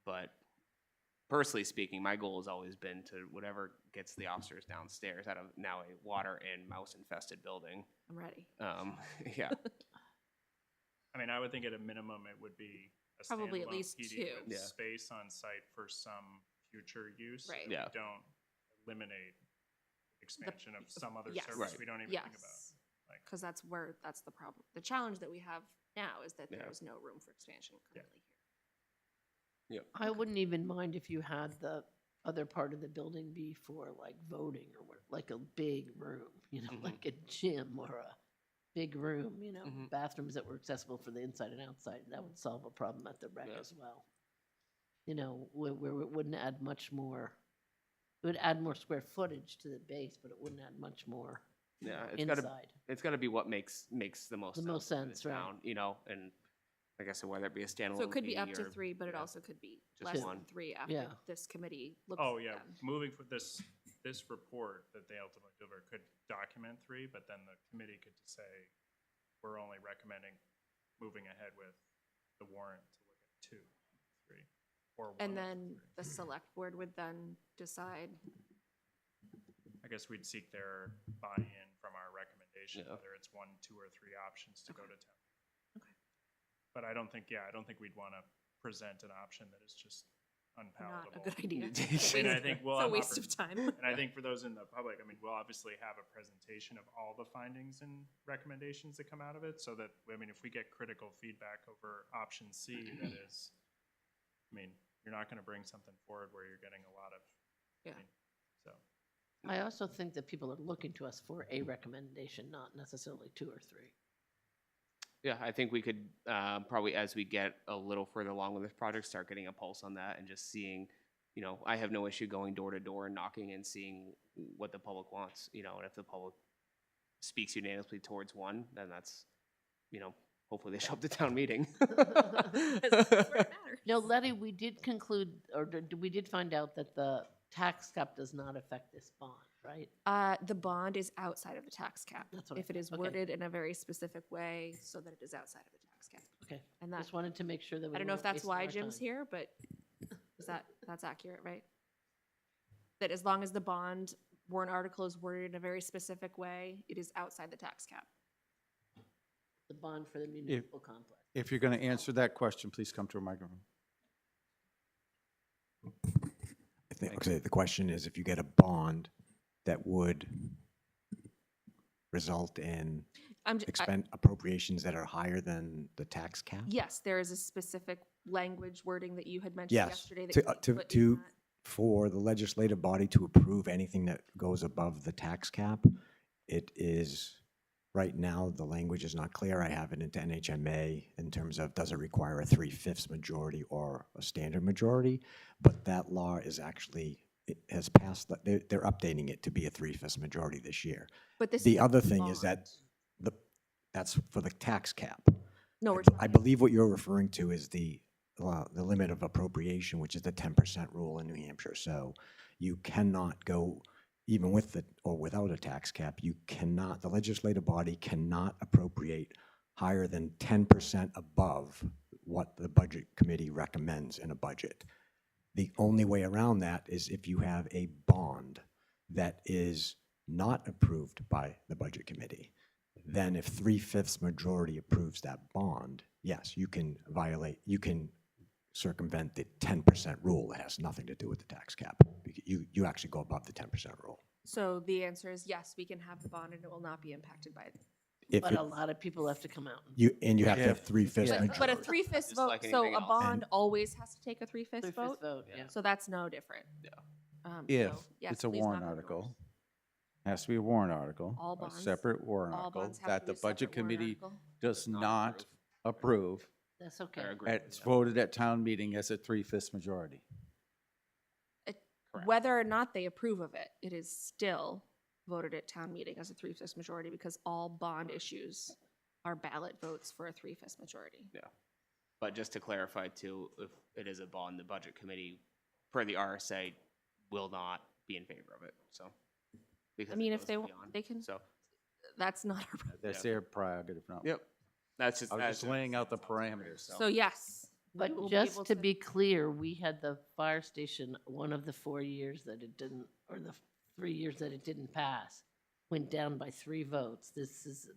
But personally speaking, my goal has always been to whatever gets the officers downstairs out of now a water and mouse infested building. I'm ready. Yeah, I mean, I would think at a minimum, it would be a Probably at standalone least PD 2. with Yeah. space on site for some future use. Right. We Yeah. don't eliminate expansion of some other yes. service Right. we don't even think about. Yes, Like, because that's the problem. The challenge that we have now is that Yeah. there is no room for expansion currently here. I wouldn't even mind if you had the other part of the building be for like voting or what, like a big room, you know, Mhm. like a gym or a big room, you know, Mhm. bathrooms that were accessible for the inside and outside. That would solve a problem at the rec Yeah. as well. You know, where it wouldn't add much more, it would add more square footage to the base, but it wouldn't add much more Yeah, it's inside. gotta be what makes the most The sense. most for sense, right. town, you know, and like I said, whether it be a standalone So it could be fee up to or- 3, but it yeah. also could be Just less one. than 3 after Yeah. this committee looks Oh, at yeah, them. moving for this report that they ultimately deliver could document 3, but then the committee could just say, we're only recommending moving ahead with the warrant to look at 2, 3, or 1. And of then 3. the select board would then decide. I guess we'd seek their buy-in from our recommendation, Yeah. whether it's 1, 2, or 3 options to go to town. Okay. But I don't think we'd want to present an option that is just Not unpalatable. a good idea. And I think we'll It's a have waste of time. And I think for those in the public, I mean, we'll obviously have a presentation of all the findings and recommendations that come out of it, so that, I mean, if we get critical feedback over option C, that is, I mean, you're not gonna bring something forward where you're getting a lot of, Yeah. I mean, so. I also think that people are looking to us for a recommendation, not necessarily 2 or 3. Yeah, I think we could probably, as we get a little further along with this project, start getting a pulse on that and just seeing, you know, I have no issue going door to door and knocking and seeing what the public wants, you know, and if the public speaks unanimously towards one, then that's, you know, hopefully they show up to town meeting. That's where it matters. No, Letty, we did conclude, or we did find out that the tax cap does not affect this bond, right? The bond is outside of the tax cap. That's what I If it is thought. Okay. worded in a very specific way so that it is outside of the tax cap. Okay, And that, just wanted to make sure that we I don't know if weren't that's wasting why our Jim's time. here, but that's accurate, right? That as long as the bond warrant article is worded in a very specific way, it is outside the tax cap. The bond for the municipal complex. If you're going to answer that question, please come to a microphone. I think, okay, the question is if you get a bond that would result in appropriations that are higher than the tax cap? Yes, there is a specific language wording that you had mentioned Yes, yesterday. That to, you can to, put in to, that. for the legislative body to approve anything that goes above the tax cap, it is, right now, the language is not clear. I have it into NHMA in terms of does it require a 3/5 majority or a standard majority, but that law is actually, it has passed, they're updating it to be a 3/5 majority this year. But this The is a other thing is bond. that that's for the tax cap. No, we're I believe what you're referring to is the limit of appropriation, which is the 10% rule in New Hampshire. So you cannot go, even with the, or without a tax cap, you cannot, the legislative body cannot appropriate higher than 10% above what the budget committee recommends in a budget. The only way around that is if you have a bond that is not approved by the budget committee. Then if 3/5 majority approves that bond, yes, you can circumvent the 10% rule that has nothing to do with the tax cap. You actually go above the 10% rule. So the answer is yes, we can have the bond and it will not be impacted by it. If But it- a lot of people have to come out. you have to have If- 3/5 Yeah. majority. But a 3/5 Just vote, like so anything a else. bond always has to take a 3/5 3/5 vote? vote, yeah. So that's no different. Yeah. If So, yes, it's a please warrant knock on article, doors. has to be a warrant article, All a bonds- separate warrant all article bonds have that to be the a budget separate warrant committee article. does Not not approve. That's okay. I agree. It's voted at town meeting as a 3/5 majority. Correct. Whether or not they approve of it, it is still voted at town meeting as a 3/5 majority because all bond issues are ballot votes for a 3/5 majority. Yeah. But just to clarify too, if it is a bond, the budget committee, per the RSA, will not be in favor of it, so. because I it mean, if goes they, want, beyond. they can, So, that's not our, That's Yeah. their prerogative, no. yep, that's just. I was just that's- laying out the that's all it's parameters. so yes. we But will be just able to be clear, we had the fire station, one of the 4 years that it didn't, or the 3 years that it didn't pass, went down by 3 votes. This is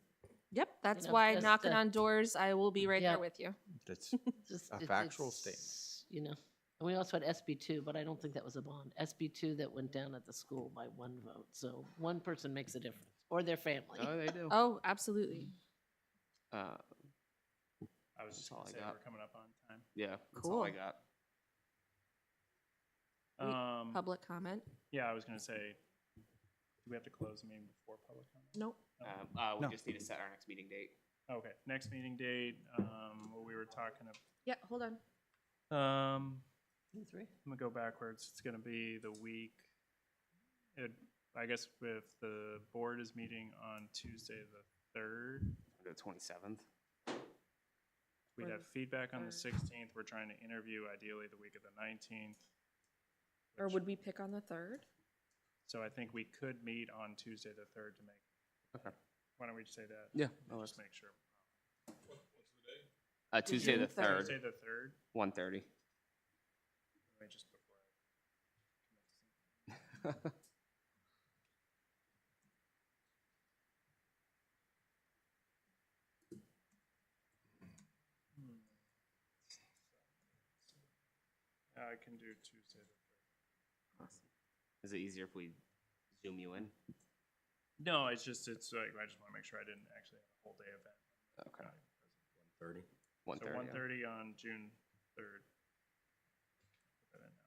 Yep, that's know, why just knocking to- on doors, I will be right Yeah. there with you. That's just. A it- factual it's, statement. You know, and we also had SB2, but I don't think that was a bond. SB2 that went down at the school by 1 vote. So one person makes a difference, or their family. Oh, they do. Oh, absolutely. I was just all gonna I say got. we're coming up on time. Yeah, that's all I Cool. got. Public comment? Yeah, I was gonna say, do we have to close the meeting before public comment? Nope. No. We No. just need to set our next meeting date. Okay, next meeting date, what we were talking Yeah, hold on. Three. I'm gonna go backwards. It's gonna be the week. I guess if the board is meeting on Tuesday the 3rd, The 27th. we'd Or have the feedback on the 3rd. 16th. We're trying to interview ideally the week of the 19th. Or which- would we pick on the 3rd? So I think we could meet on Tuesday the 3rd to make. Okay. Why don't we just say that? Yeah. Just make sure. Tuesday the June 3rd. Tuesday 3rd, the 3rd. 1:30. Let me just before. I can do Tuesday the 3rd. Awesome. Is it easier if we zoom you in? No, it's like, I just want to make sure I didn't actually have a whole day event. Okay. 30? 1:30. So yeah. 1:30 on June 3rd. Put that in now.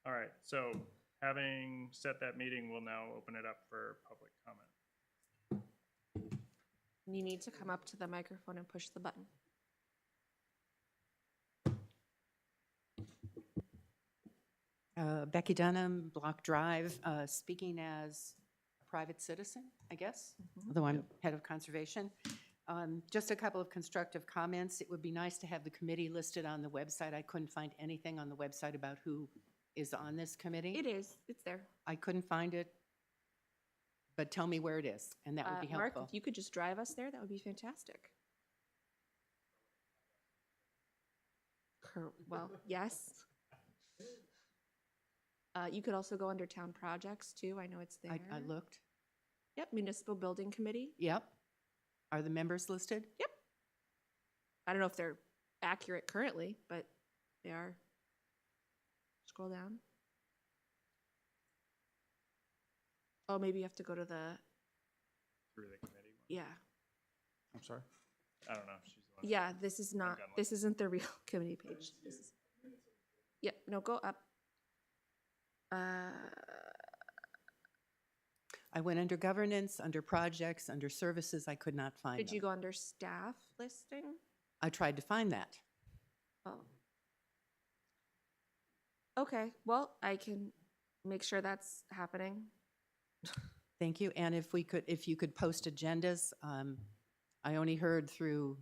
All right, so having set that meeting, we'll now open it up for public comment. You need to come up to the microphone and push the button. Becky Dunham, Block Drive, speaking as a private citizen, I guess, although I'm head of conservation. Just a couple of constructive comments. It would be nice to have the committee listed on the website. I couldn't find anything on the website about who is on this committee. It is, it's there. I couldn't find it, but tell me where it is, and that would be Mark, helpful. if you could just drive us there, that would be fantastic. Well, yes. You could also go under town projects too. I know it's there. I looked. Yep, municipal building committee. Yep. Are the members listed? Yep. I don't know if they're accurate currently, but they are. Scroll down. Oh, maybe you have to go to the, Through the committee one. yeah. I'm sorry? I don't know if she's the one. Yeah, this is not, done with this isn't the real committee page. This is, yeah, no, go up. I went under governance, under projects, under services. I could not find Did them. you go under staff listing? I tried to find that. Oh. Okay, well, I can make sure that's happening. Thank you. And if you could post agendas, I only heard through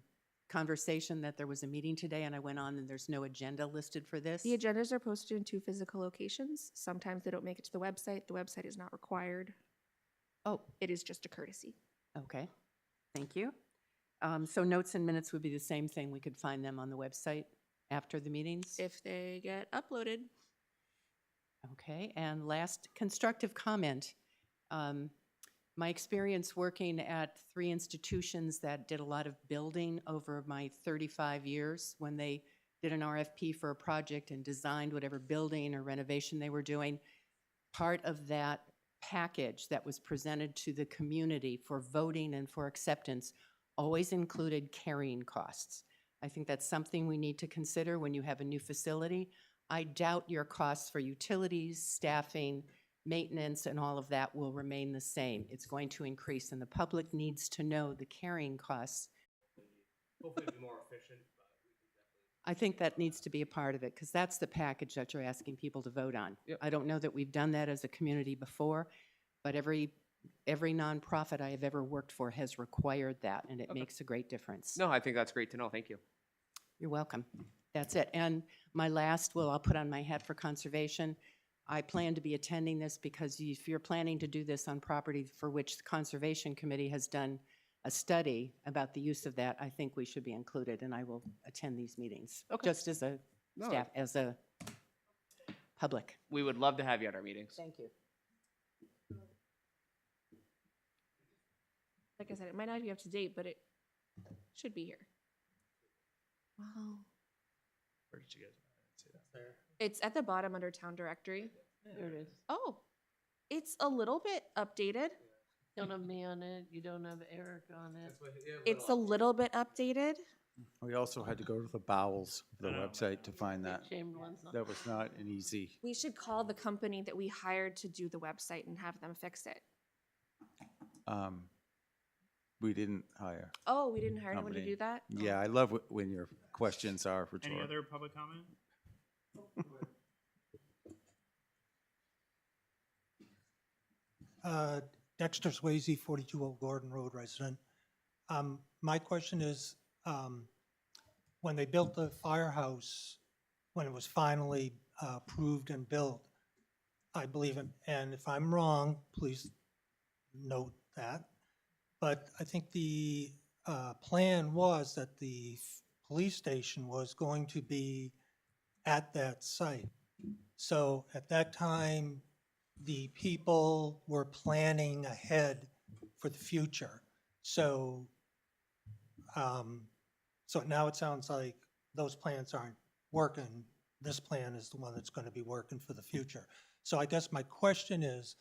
conversation that there was a meeting today, and I went on and there's no agenda listed for this. The agendas are posted in 2 physical locations. Sometimes they don't make it to the website. The website is not required. Oh, It is just a courtesy. okay. Thank you. So notes and minutes would be the same thing. We could find them on the website after the meetings? If they get uploaded. Okay, and last constructive comment. My experience working at 3 institutions that did a lot of building over my 35 years, when they did an RFP for a project and designed whatever building or renovation they were doing, part of that package that was presented to the community for voting and for acceptance always included carrying costs. I think that's something we need to consider when you have a new facility. I doubt your costs for utilities, staffing, maintenance, and all of that will remain the same. It's going to increase, and the public needs to know the carrying costs. Hopefully it'll be more efficient, but we can definitely. I think that needs to be a part of it, because that's the package that you're asking people to vote on. Yep. I don't know that we've done that as a community before, but every nonprofit I have ever worked for has required that, and it Okay. makes a great difference. No, I think that's great to know. Thank you. You're welcome. That's it. And my last, I'll put on my hat for conservation. I plan to be attending this because if you're planning to do this on property for which the Conservation Committee has done a study about the use of that, I think we should be included, and I will attend these meetings. Okay. Just as a No, staff, as a public. We would love to have you at our meetings. Thank you. Like I said, it might not be up to date, but it should be here. Wow. Where did you guys? I didn't see that. There. It's at the bottom under town directory. There it is. Oh, it's a little bit updated. Don't have me on it. You don't have Eric on it. It's a little bit updated. We also had to go to the bowels of the I know. website to find that. Chamberlain's not. That was not an easy. We should call the company that we hired to do the website and have them fix it. We didn't hire. Oh, we didn't hire anyone to Company. do that? Oh. Yeah, I love when your questions are Any rhetorical. other public comment? Dexter Swayze, 42 Old Gordon Road resident. My question is, when they built the firehouse, when it was finally approved and built, I believe, and if I'm wrong, please note that, but I think the plan was that the police station was going to be at that site. So at that time, the people were planning ahead for the future. So, so now it sounds like those plans aren't working. This plan is the one that's going to be working for the future. So I guess my question is,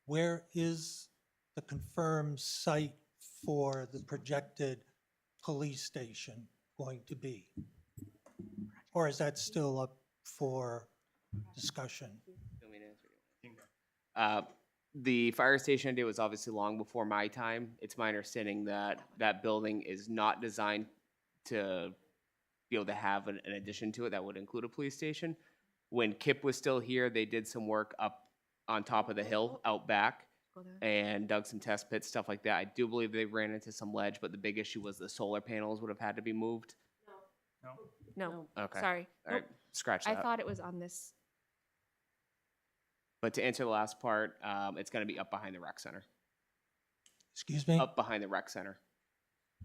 where is the confirmed site for the projected police station going to be? Or is that still up for discussion? The fire station idea was obviously long before my time. It's my understanding that that building is not designed to be able to have an addition to it that would include a police station. When Kip was still here, they did some work up on top of the hill out back Go there. and dug some test pits, stuff like that. I do believe they ran into some ledge, but the big issue was the solar panels would have had to be moved. No, Okay. sorry. All right, Nope. scratch I that. thought it was on this. But to answer the last part, it's gonna be up behind the rec center. Excuse me? Up behind the rec center,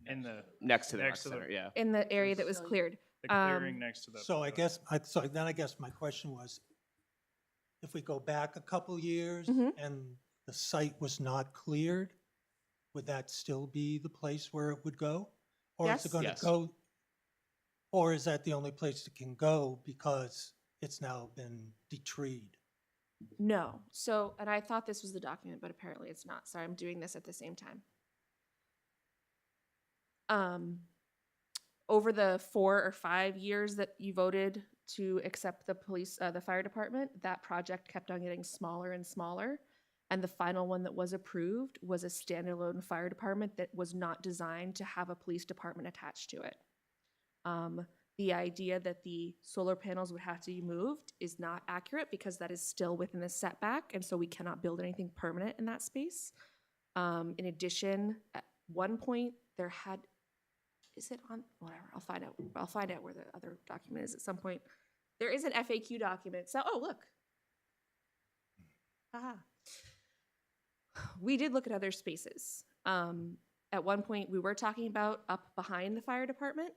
In the, next to the rec Next to the- center, yeah. In the area that was cleared. the clearing next to the. So I guess, then I guess my question was, if we go back a couple years Mhm. and the site was not cleared, would that still be the place where it would go? Or is it Yes. going to Yes. go, or is that the only place it can go because it's now been detreed? No. So, and I thought this was the document, but apparently it's not. Sorry, I'm doing this at the same time. Over the 4 or 5 years that you voted to accept the police, the fire department, that project kept on getting smaller and smaller. And the final one that was approved was a standalone fire department that was not designed to have a police department attached to it. The idea that the solar panels would have to be moved is not accurate because that is still within the setback, and so we cannot build anything permanent in that space. In addition, at one point, there had, is it on, whatever, I'll find out where the other document is at some point. There is an FAQ document, so, oh, look. Haha. We did look at other spaces. At one point, we were talking about up behind the fire department,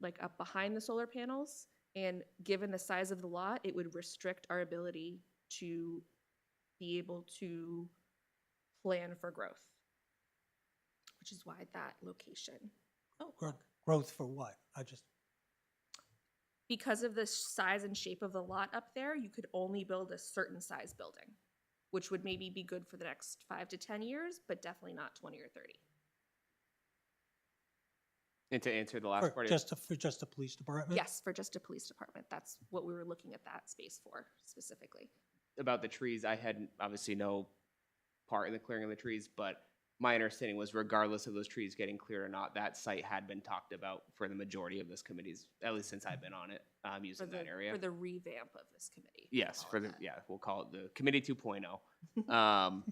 like up behind the solar panels, and given the size of the lot, it would restrict our ability to be able to plan for growth, which is why that location. Growth for what? Because of the size and shape of the lot up there, you could only build a certain size building, which would maybe be good for the next 5 to 10 years, but definitely not 20 or 30. And to answer the last part, For just a police department? Yes, for just a police department. That's what we were looking at that space for specifically. about the trees, I had obviously no part in the clearing of the trees, but my understanding was regardless of those trees getting cleared or not, that site had been talked about for the majority of this committee's, at least since I've been on it, For using the, that area. for the revamp of this committee. Yes, Call for it the, that. yeah, we'll call it the committee 2.0.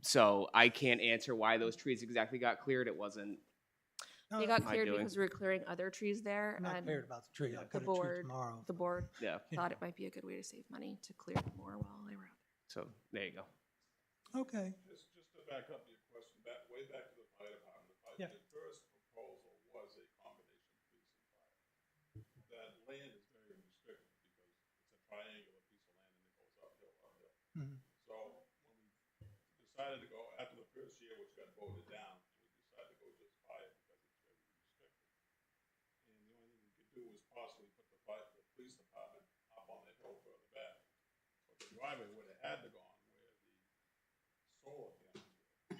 So I can't answer why those trees exactly got cleared. It wasn't, They got Am I cleared doing- because we were clearing other trees there, I'm not and cared about the tree. I'll the cut a tree board, tomorrow. the board yeah, thought it might be a good way to save money to clear more while they were out there. so there you go. Okay. Just to back up your question, way back to the fire department, Yeah. the first proposal was a combination of police and fire. That land is very restricted because it's a triangular piece of land and it goes uphill, uphill. Mhm. So when we decided to go, after the first year, which got voted down, we decided to go just fire because it's very restricted. And the only thing we could do was possibly put the police department up on the hill further back. But the driveway would have had to go on where the solar panels were.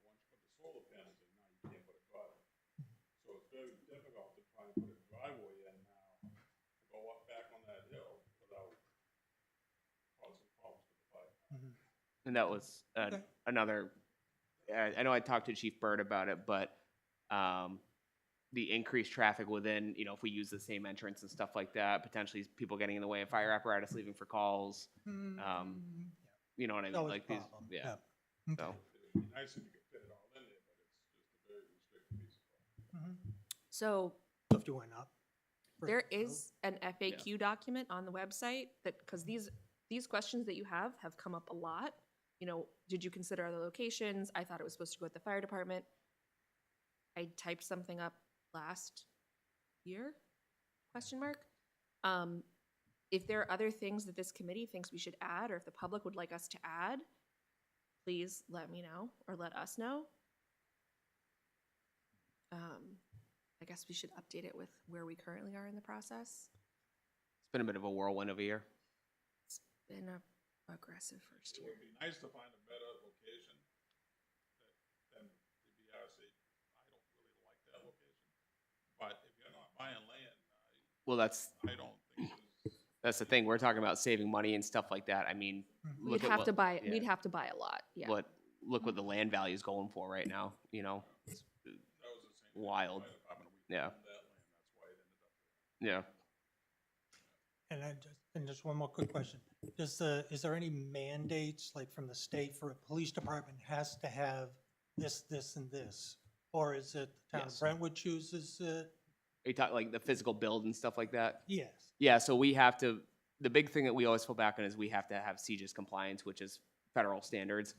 Once you put the solar panels in, now you can't put a gutter. So it's very difficult to try and And that was Okay. another, I know I talked to Chief Bird about it, but the increased traffic within, you know, if we use the same entrance and stuff like that, potentially people getting in the way of fire apparatus leaving for calls. You know what I mean? Always a Like these, problem. yeah. Okay. So, It'd be nice if you could fit it all in there, but it's just a very restricted piece of property. So So if you went up. there right, so- is an FAQ document on the website that, because these questions that you have come up a lot. You know, did you consider other locations? I thought it was supposed to go with the fire department. I typed something up last year, question mark. If there are other things that this committee thinks we should add, or if the public would like us to add, please let me know or let us know. I guess we should update it with where we currently are in the process. it's been a bit of a whirlwind of a year. It's been a aggressive first It year. would be nice to find a better location than the BRC. I don't really like that location. But if you're not buying land, Well, that's I don't think the thing. We're talking about saving money and stuff like that. I mean, We'd look at have what- to buy, yeah. we'd have to buy a lot, yeah. Look what the land value is going for right now, you know? It's that was the same thing. wild. Fire department, we Yeah. owned that land, that's why it ended up there. Yeah. And just one more quick question. Is there any mandates, like from the state, for a police department has to have this, this, and this? Or is it the town of Yes. Brentwood chooses it? Are you talking like the physical build and stuff like that? Yes. Yeah, so we have to, the big thing that we always fall back on is we have to have CJIS compliance, which is federal standards.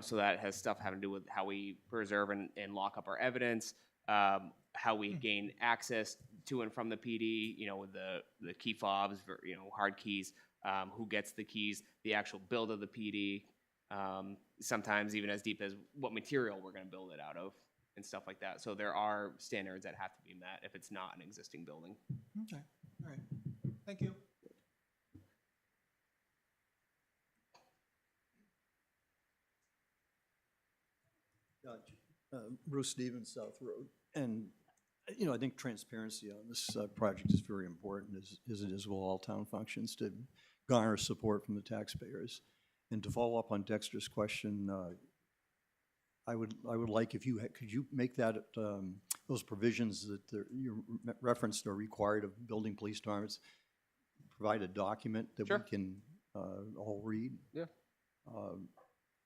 So that has stuff having to do with how we preserve and lock up our evidence, how we gain access to and from the PD, you know, with the key fobs, you know, hard keys, who gets the keys, the actual build of the PD, sometimes even as deep as what material we're gonna build it out of and stuff like that. So there are standards that have to be met if it's not an existing building. Okay, all right. Thank you. Bruce Stevens, South Road. And, you know, I think transparency on this project is very important, as it is with all town functions, to garner support from the taxpayers. And to follow up on Dexter's question, I would like if you, could you make that, those provisions that you referenced are required of building police departments, provide a document that we Sure. can all read? Yeah.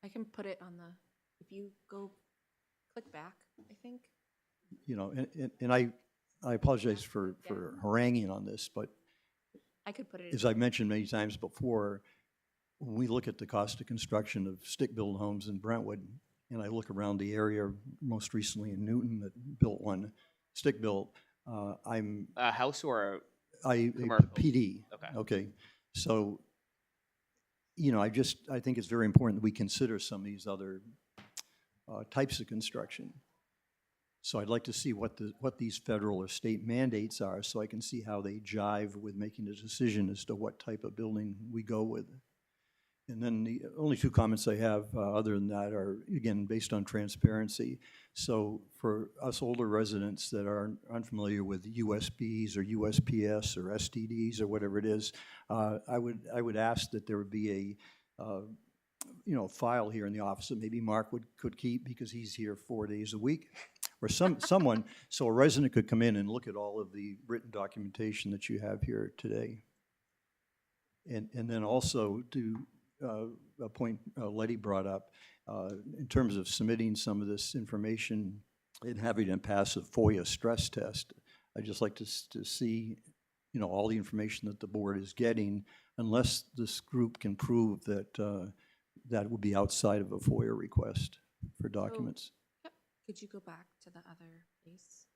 I can put it on the, if you go, click back, I think. You know, and I apologize for haranguing on this, but I could put it as in. I've mentioned many times before, when we look at the cost of construction of stick-built homes in Brentwood, and I look around the area, most recently in Newton, that built one, stick-built, I'm, A house or a commercial? PD. Okay. Okay, so, you know, I think it's very important that we consider some of these other types of construction. So I'd like to see what these federal or state mandates are, so I can see how they jive with making a decision as to what type of building we go with. And then the only two comments I have other than that are, again, based on transparency. So for us older residents that are unfamiliar with USBs or USPS or STDs or whatever it is, I would ask that there would be a you know, file here in the office that maybe Mark could keep, because he's here 4 days a week, or someone, so a resident could come in and look at all of the written documentation that you have here today. And then also to a point Letty brought up, in terms of submitting some of this information and having it pass a FOIA stress test, I'd just like to see, you know, all the information that the board is getting, unless this group can prove that that would be outside of a FOIA request for documents. Yep. Could you go back to the other piece?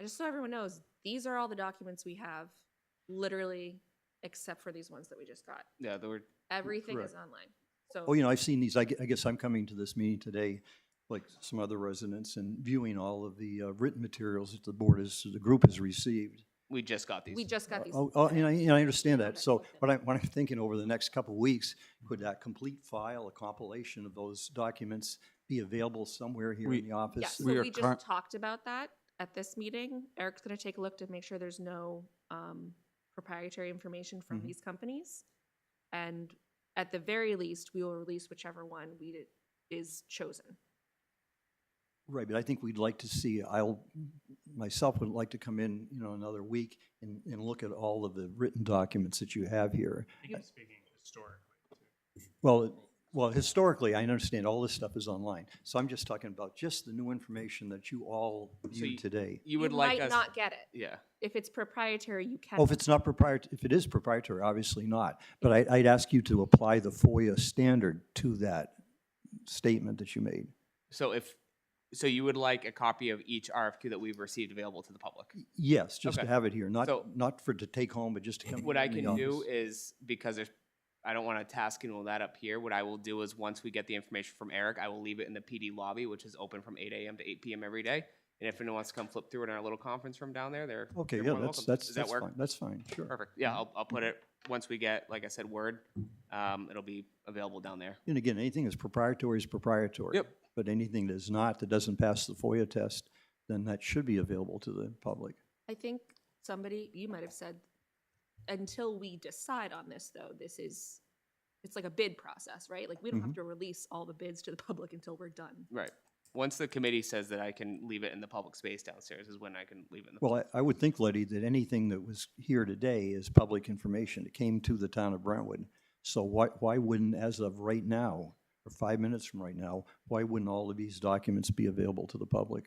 Just so everyone knows, these are all the documents we have, literally, except for these ones that we just got. Yeah, there were. Everything is Correct. online. So Oh, you know, I've seen these. I guess I'm coming to this meeting today, like some other residents, and viewing all of the written materials that the group has received. We just got these. we just got these. And I understand that. Okay, So okay. what I'm thinking over the next couple of weeks, could that complete file, a compilation of those documents, be available somewhere here in the office? Yeah, so We are we just talked about that at this meeting. Eric's gonna take a look to make sure there's no proprietary information from these companies. And at the very least, we will release whichever one is chosen. Right, but I think we'd like to see, myself would like to come in, another week and look at all of the written documents that you have here. I think I'm speaking historically too. Well, historically, I understand all this stuff is online. So I'm just talking about just the new information that you all viewed today. You would like might us. not get it. Yeah. If it's proprietary, you can. Oh, if it's not proprietary, if it is proprietary, obviously not. But I'd ask you to apply the FOIA standard to that statement that you made. So you would like a copy of each RFQ that we've received available to the public? Yes, just to Okay. have it here, not, So- not for to take home, but just to come. What I in the can do office. is, because I don't want to task and all that up here, what I will do is once we get the information from Eric, I will leave it in the PD lobby, which is open from 8 a.m. to 8 p.m. every day. And if anyone wants to come flip through it in our little conference room down there, they're Okay, they're yeah, more than that's, welcome. that's, Does that that's work? fine, that's fine, sure. Perfect. Yeah, I'll put it, once we get, like I said, Word, it'll be available down there. And again, anything that's proprietary is proprietary. Yep. But anything that is not, that doesn't pass the FOIA test, then that should be available to the public. I think you might have said, until we decide on this, though, it's like a bid process, right? Like, we don't have to release all the bids to the public until we're done. Right. Once the committee says that I can leave it in the public space downstairs is when I can leave it in the. Well, I would think, Letty, that anything that was here today is public information. It came to the town of Brentwood. So why wouldn't, as of right now, or 5 minutes from right now, why wouldn't all of these documents be available to the public?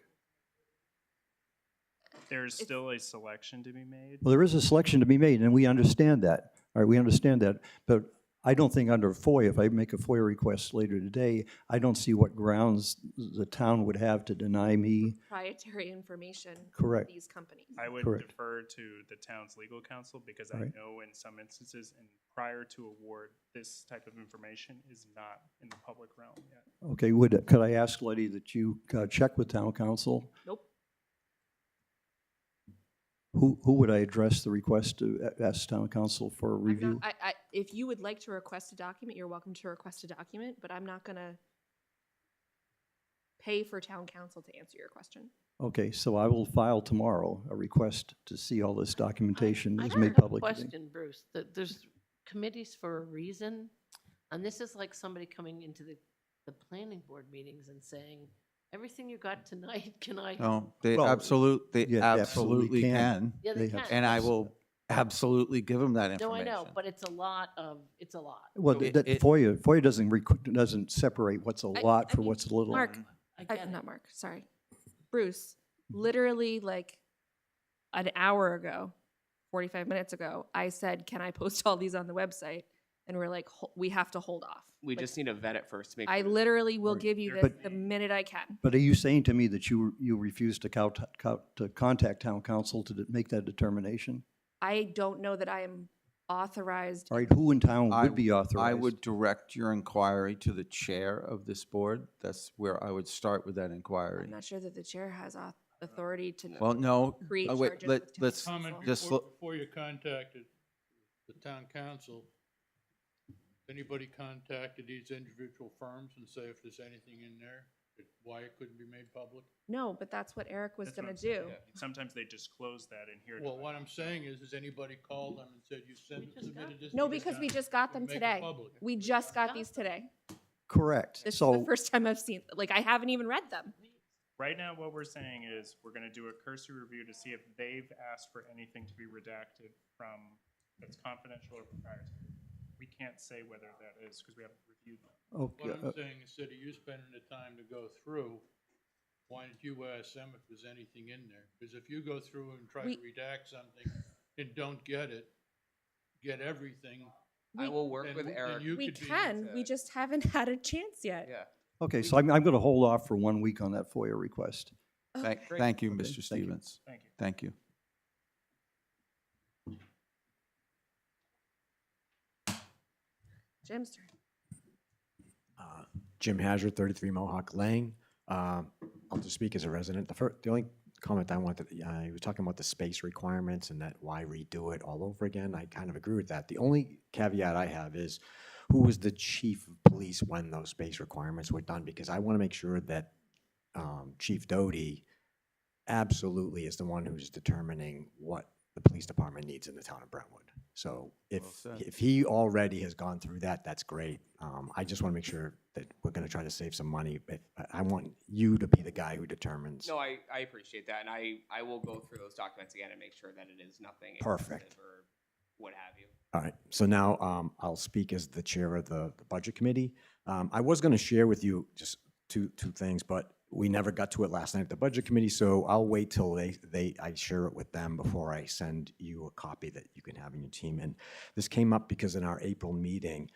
There's still a selection to be made. Well, there is a selection to be made, and we understand that. All right, we understand that. But I don't think under FOIA, if I make a FOIA request later today, I don't see what grounds the town would have to deny me. Proprietary information. Correct. From these companies. I would Correct. defer to the town's legal counsel because I Right. know in some instances and prior to award, this type of information is not in the public realm yet. Okay, could I ask, Letty, that you check with town council? Nope. Who would I address the request to ask town council for a I'm not- review? If you would like to request a document, you're welcome to request a document, but I'm not gonna pay for town council to answer your question. Okay, so I will file tomorrow a request to see all this documentation I is have made a public. today. question, Bruce. There's committees for a reason, and this is like somebody coming into the planning board meetings and saying, everything you got tonight, can I? No, they Well, absolutely yeah, they absolutely absolutely can. can. Yeah, they they have- can. And I will absolutely give them that No, information. I know, but it's a lot. Well, It- that it- FOIA doesn't separate what's a lot I for mean, what's a little. Mark, I get it. not Mark, sorry. Bruce, literally like an hour ago, 45 minutes ago, I said, can I post all these on the website? And we're like, we have to hold off. We Like, just need to vet it first to make. I sure. literally will Right. give you this But- the minute I can. But are you saying to me that you refuse to contact town council to make that determination? I don't know that I am authorized. All right, who in town would be authorized? I would direct your inquiry to the chair of this board. That's where I would start with that I'm inquiry. not sure that the chair has authority to Well, no, create wait, charges with town let's, Comment council. just before you contacted the town council, anybody contacted these individual firms and say if there's anything in there, why it couldn't be made public? No, but that's what Eric was That's what gonna I'm saying. do. Yeah. Sometimes they disclose that in here. Well, what I'm saying is, has anybody called them and said you submitted this? No, to the because we town? just got We'll them make it today. public. We just got these today. Correct. This is So, the first time I've seen, like, I haven't even read them. Right now, what we're saying is we're gonna do a cursory review to see if they've asked for anything to be redacted from, that's confidential or proprietary. We can't say whether that is, because we haven't reviewed them. okay, What I'm saying, instead of you spending the time to go through, why don't you ask them if there's anything in there? Because if you go through and try to We- redact something and don't get it, get everything. I will work then with then Eric. you We could be- can, we just haven't had a chance yet. Yeah. okay, so I'm going to hold off for 1 week on that FOIA request. thank you, Okay, Mr. thank you. Stevens. Thank you. Thank you. Jim's turn. Jim Hazard, 33 Mohawk Lane. I'll just speak as a resident. The only comment I wanted, he was talking about the space requirements and that why redo it all over again. I kind of agree with that. The only caveat I have is who was the chief of police when those space requirements were done? Because I want to make sure that Chief Doty absolutely is the one who's determining what the police department needs in the town of Brentwood. So Well said. if he already has gone through that, that's great. I just want to make sure that we're going to try to save some money, but I want you to be the guy who determines. No, I appreciate that, and I will go through those documents again and make sure that it is nothing Perfect. excessive or what have you. All right, so now I'll speak as the chair of the Budget Committee. I was going to share with you just two things, but we never got to it last night at the Budget Committee, so I'll wait till I share it with them before I send you a copy that you can have in your team. And this came up because in our April meeting,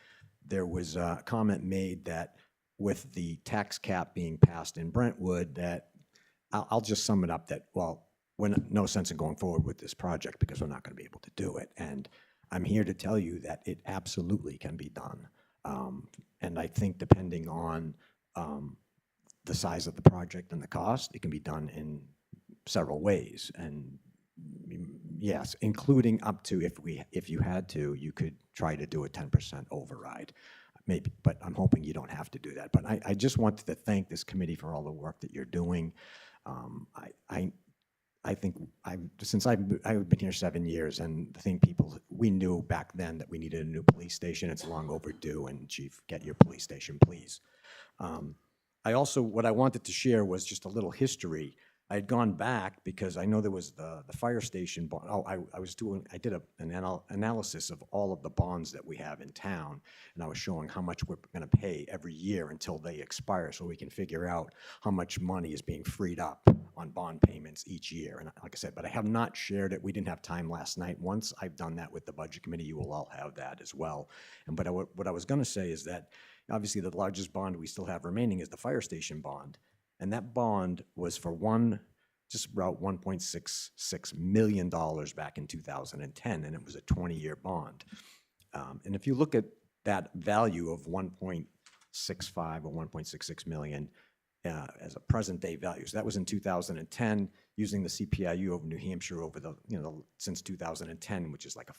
there was a comment made that with the tax cap being passed in Brentwood, that I'll just sum it up that, well, we're no sense in going forward with this project because we're not going to be able to do it. And I'm here to tell you that it absolutely can be done. And I think depending on the size of the project and the cost, it can be done in several ways. And yes, including up to, if you had to, you could try to do a 10% override. Maybe, but I'm hoping you don't have to do that. But I just wanted to thank this committee for all the work that you're doing. I think since I've been here 7 years, and I think we knew back then that we needed a new police station. It's long overdue, and Chief, get your police station, please. What I wanted to share was just a little history. I had gone back because I know there was the fire station bond. I did an analysis of all of the bonds that we have in town, and I was showing how much we're going to pay every year until they expire, so we can figure out how much money is being freed up on bond payments each year. And like I said, but I have not shared it. We didn't have time last night. Once I've done that with the Budget Committee, you will all have that as well. But what I was going to say is that obviously the largest bond we still have remaining is the fire station bond. And that bond was for just about $1.66 million back in 2010, and it was a 20-year bond. And if you look at that value of 1.65 or 1.66 million as a present-day value, so that was in 2010, using the CPIU of New Hampshire over since 2010, which is like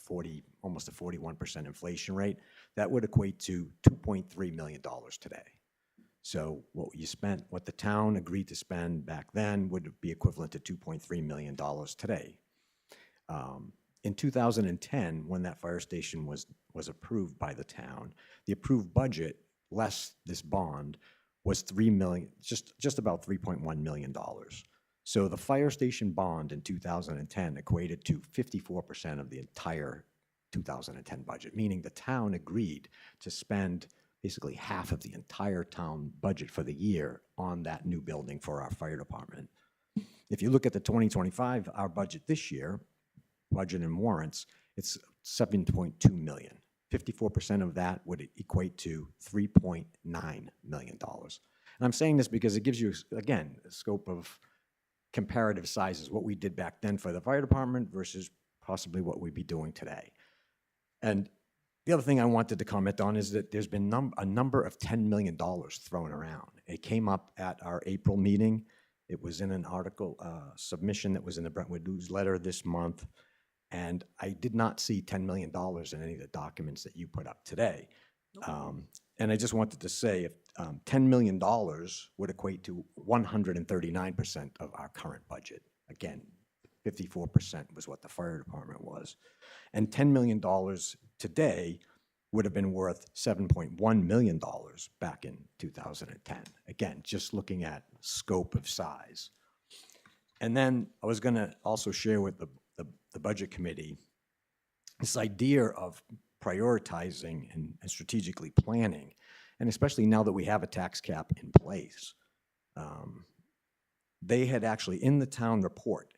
almost a 41% inflation rate, that would equate to $2.3 million today. So what the town agreed to spend back then would be equivalent to $2.3 million today. In 2010, when that fire station was approved by the town, the approved budget, less this bond, was just about $3.1 million. So the fire station bond in 2010 equated to 54% of the entire 2010 budget, meaning the town agreed to spend basically half of the entire town budget for the year on that new building for our fire department. If you look at the 2025, our budget this year, budget and warrants, it's $7.2 million. 54% of that would equate to $3.9 million. And I'm saying this because it gives you, again, a scope of comparative sizes, what we did back then for the fire department versus possibly what we'd be doing today. And the other thing I wanted to comment on is that there's been a number of $10 million thrown around. It came up at our April meeting. It was in an article submission that was in the Brentwood newsletter this month. And I did not see $10 million in any of the documents that you put up today. And I just wanted to say, if $10 million would equate to 139% of our current budget. Again, 54% was what the fire department was. And $10 million today would have been worth $7.1 million back in 2010. Again, just looking at scope of size. And then I was going to also share with the Budget Committee this idea of prioritizing and strategically planning, and especially now that we have a tax cap in place. They had actually, in the town report,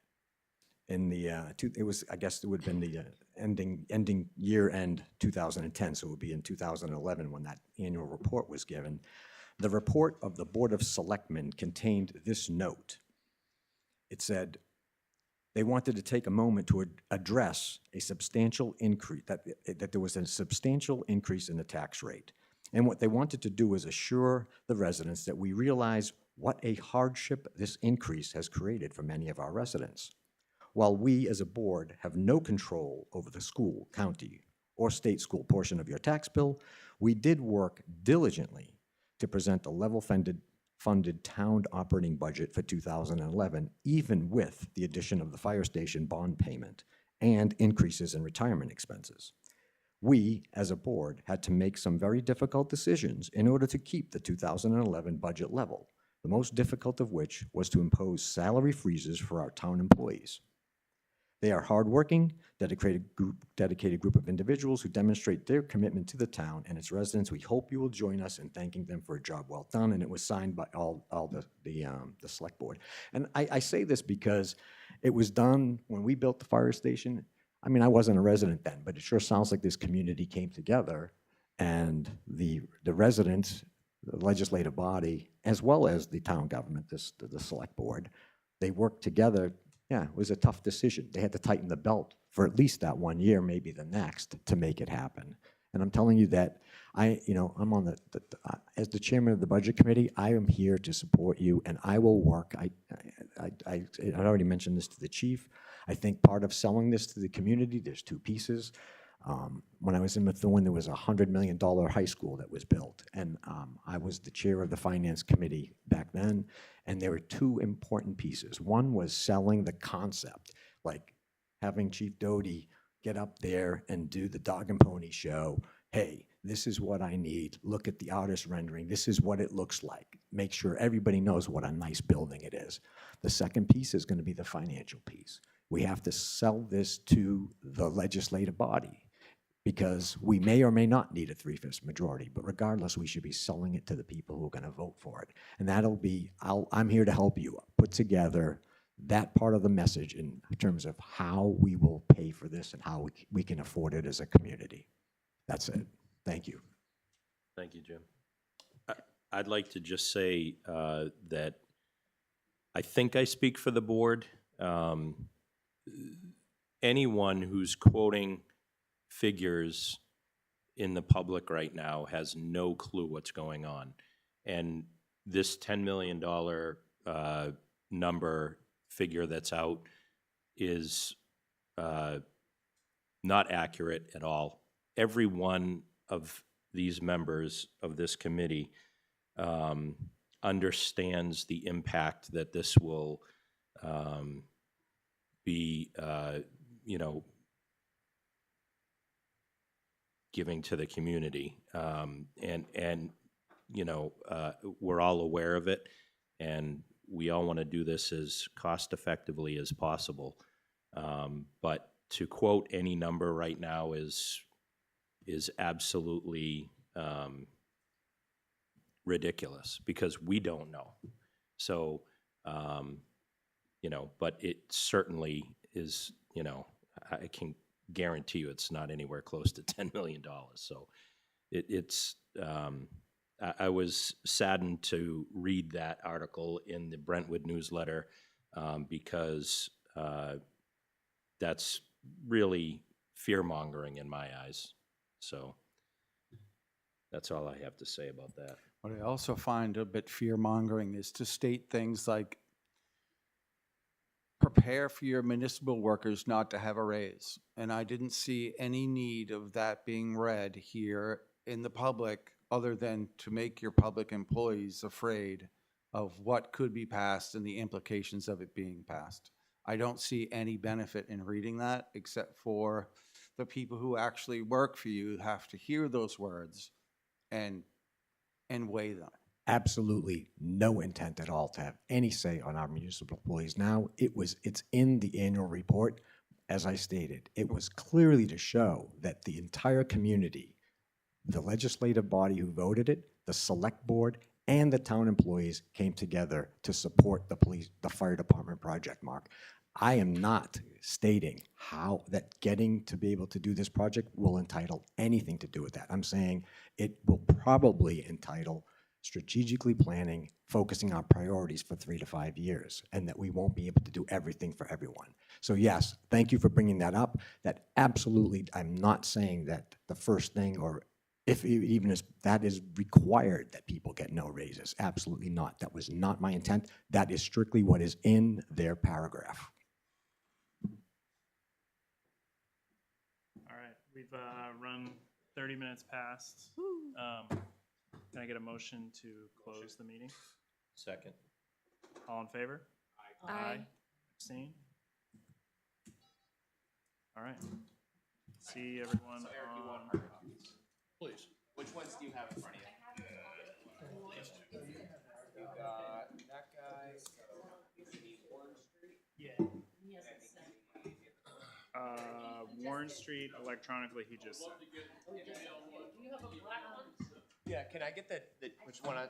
in the, I guess it would have been the ending year-end 2010, so it would be in 2011 when that annual report was given. The report of the Board of Selectmen contained this note. It said they wanted to take a moment to address a substantial increase, that there was a substantial increase in the tax rate. And what they wanted to do was assure the residents that we realize what a hardship this increase has created for many of our residents. While we as a board have no control over the school, county, or state school portion of your tax bill, we did work diligently to present a level-funded town operating budget for 2011, even with the addition of the fire station bond payment and increases in retirement expenses. We, as a board, had to make some very difficult decisions in order to keep the 2011 budget level, the most difficult of which was to impose salary freezes for our town employees. They are hardworking, dedicated group of individuals who demonstrate their commitment to the town and its residents. We hope you will join us in thanking them for a job well done, and it was signed by all the select board. And I say this because it was done when we built the fire station. I mean, I wasn't a resident then, but it sure sounds like this community came together, and the residents, the legislative body, as well as the town government, the select board, they worked together. Yeah, it was a tough decision. They had to tighten the belt for at least that 1 year, maybe the next, to make it happen. And I'm telling you that I'm on as the chairman of the budget committee, I am here to support you, and I will work. I already mentioned this to the chief. I think part of selling this to the community, there's two pieces. When I was in Methuen, there was a $100 million high school that was built, and I was the chair of the finance committee back then, and there were two important pieces. One was selling the concept, like having Chief Doty get up there and do the dog and pony show. Hey, this is what I need. Look at the artist rendering. This is what it looks like. Make sure everybody knows what a nice building it is. The second piece is going to be the financial piece. We have to sell this to the legislative body, because we may or may not need a 3/5 majority, but regardless, we should be selling it to the people who are going to vote for it. And that'll be, I'm here to help you put together that part of the message in terms of how we will pay for this and how we can afford it as a community. That's it. Thank you. Thank you, Jim. I'd like to just say that I think I speak for the board. Anyone who's quoting figures in the public right now has no clue what's going on. And this $10 million number figure that's out is not accurate at all. Every one of these members of this committee understands the impact that this will be, giving to the community. We're all aware of it, and we all want to do this as cost effectively as possible. But to quote any number right now is absolutely ridiculous, because we don't know. So, but it certainly is, I can guarantee you it's not anywhere close to $10 million. So I was saddened to read that article in the Brentwood newsletter, because that's really fear-mongering in my eyes. So that's all I have to say about that. What I also find a bit fear-mongering is to state things like, prepare for your municipal workers not to have a raise. And I didn't see any need of that being read here in the public, other than to make your public employees afraid of what could be passed and the implications of it being passed. I don't see any benefit in reading that, except for the people who actually work for you have to hear those words and weigh them. Absolutely no intent at all to have any say on our municipal employees. Now, it's in the annual report. As I stated, it was clearly to show that the entire community, the legislative body who voted it, the select board, and the town employees came together to support the fire department project, Mark. I am not stating how that getting to be able to do this project will entitle anything to do with that. I'm saying it will probably entitle strategically planning, focusing on priorities for 3 to 5 years, and that we won't be able to do everything for everyone. So yes, thank you for bringing that up. That absolutely, I'm not saying that the first thing, or if even as that is required, that people get no raises. Absolutely not. That was not my intent. That is strictly what is in their paragraph. All right, we've run 30 minutes past. Can I get a motion to close the meeting? Second. All in favor? Aye. Abstain? All right. See everyone So Eric, you want on. hard copies? Please. Which ones do you have in front of you? You got that guy, so you need Warren Street. Warren Street electronically, he just sent. Yeah, can I get the which one, the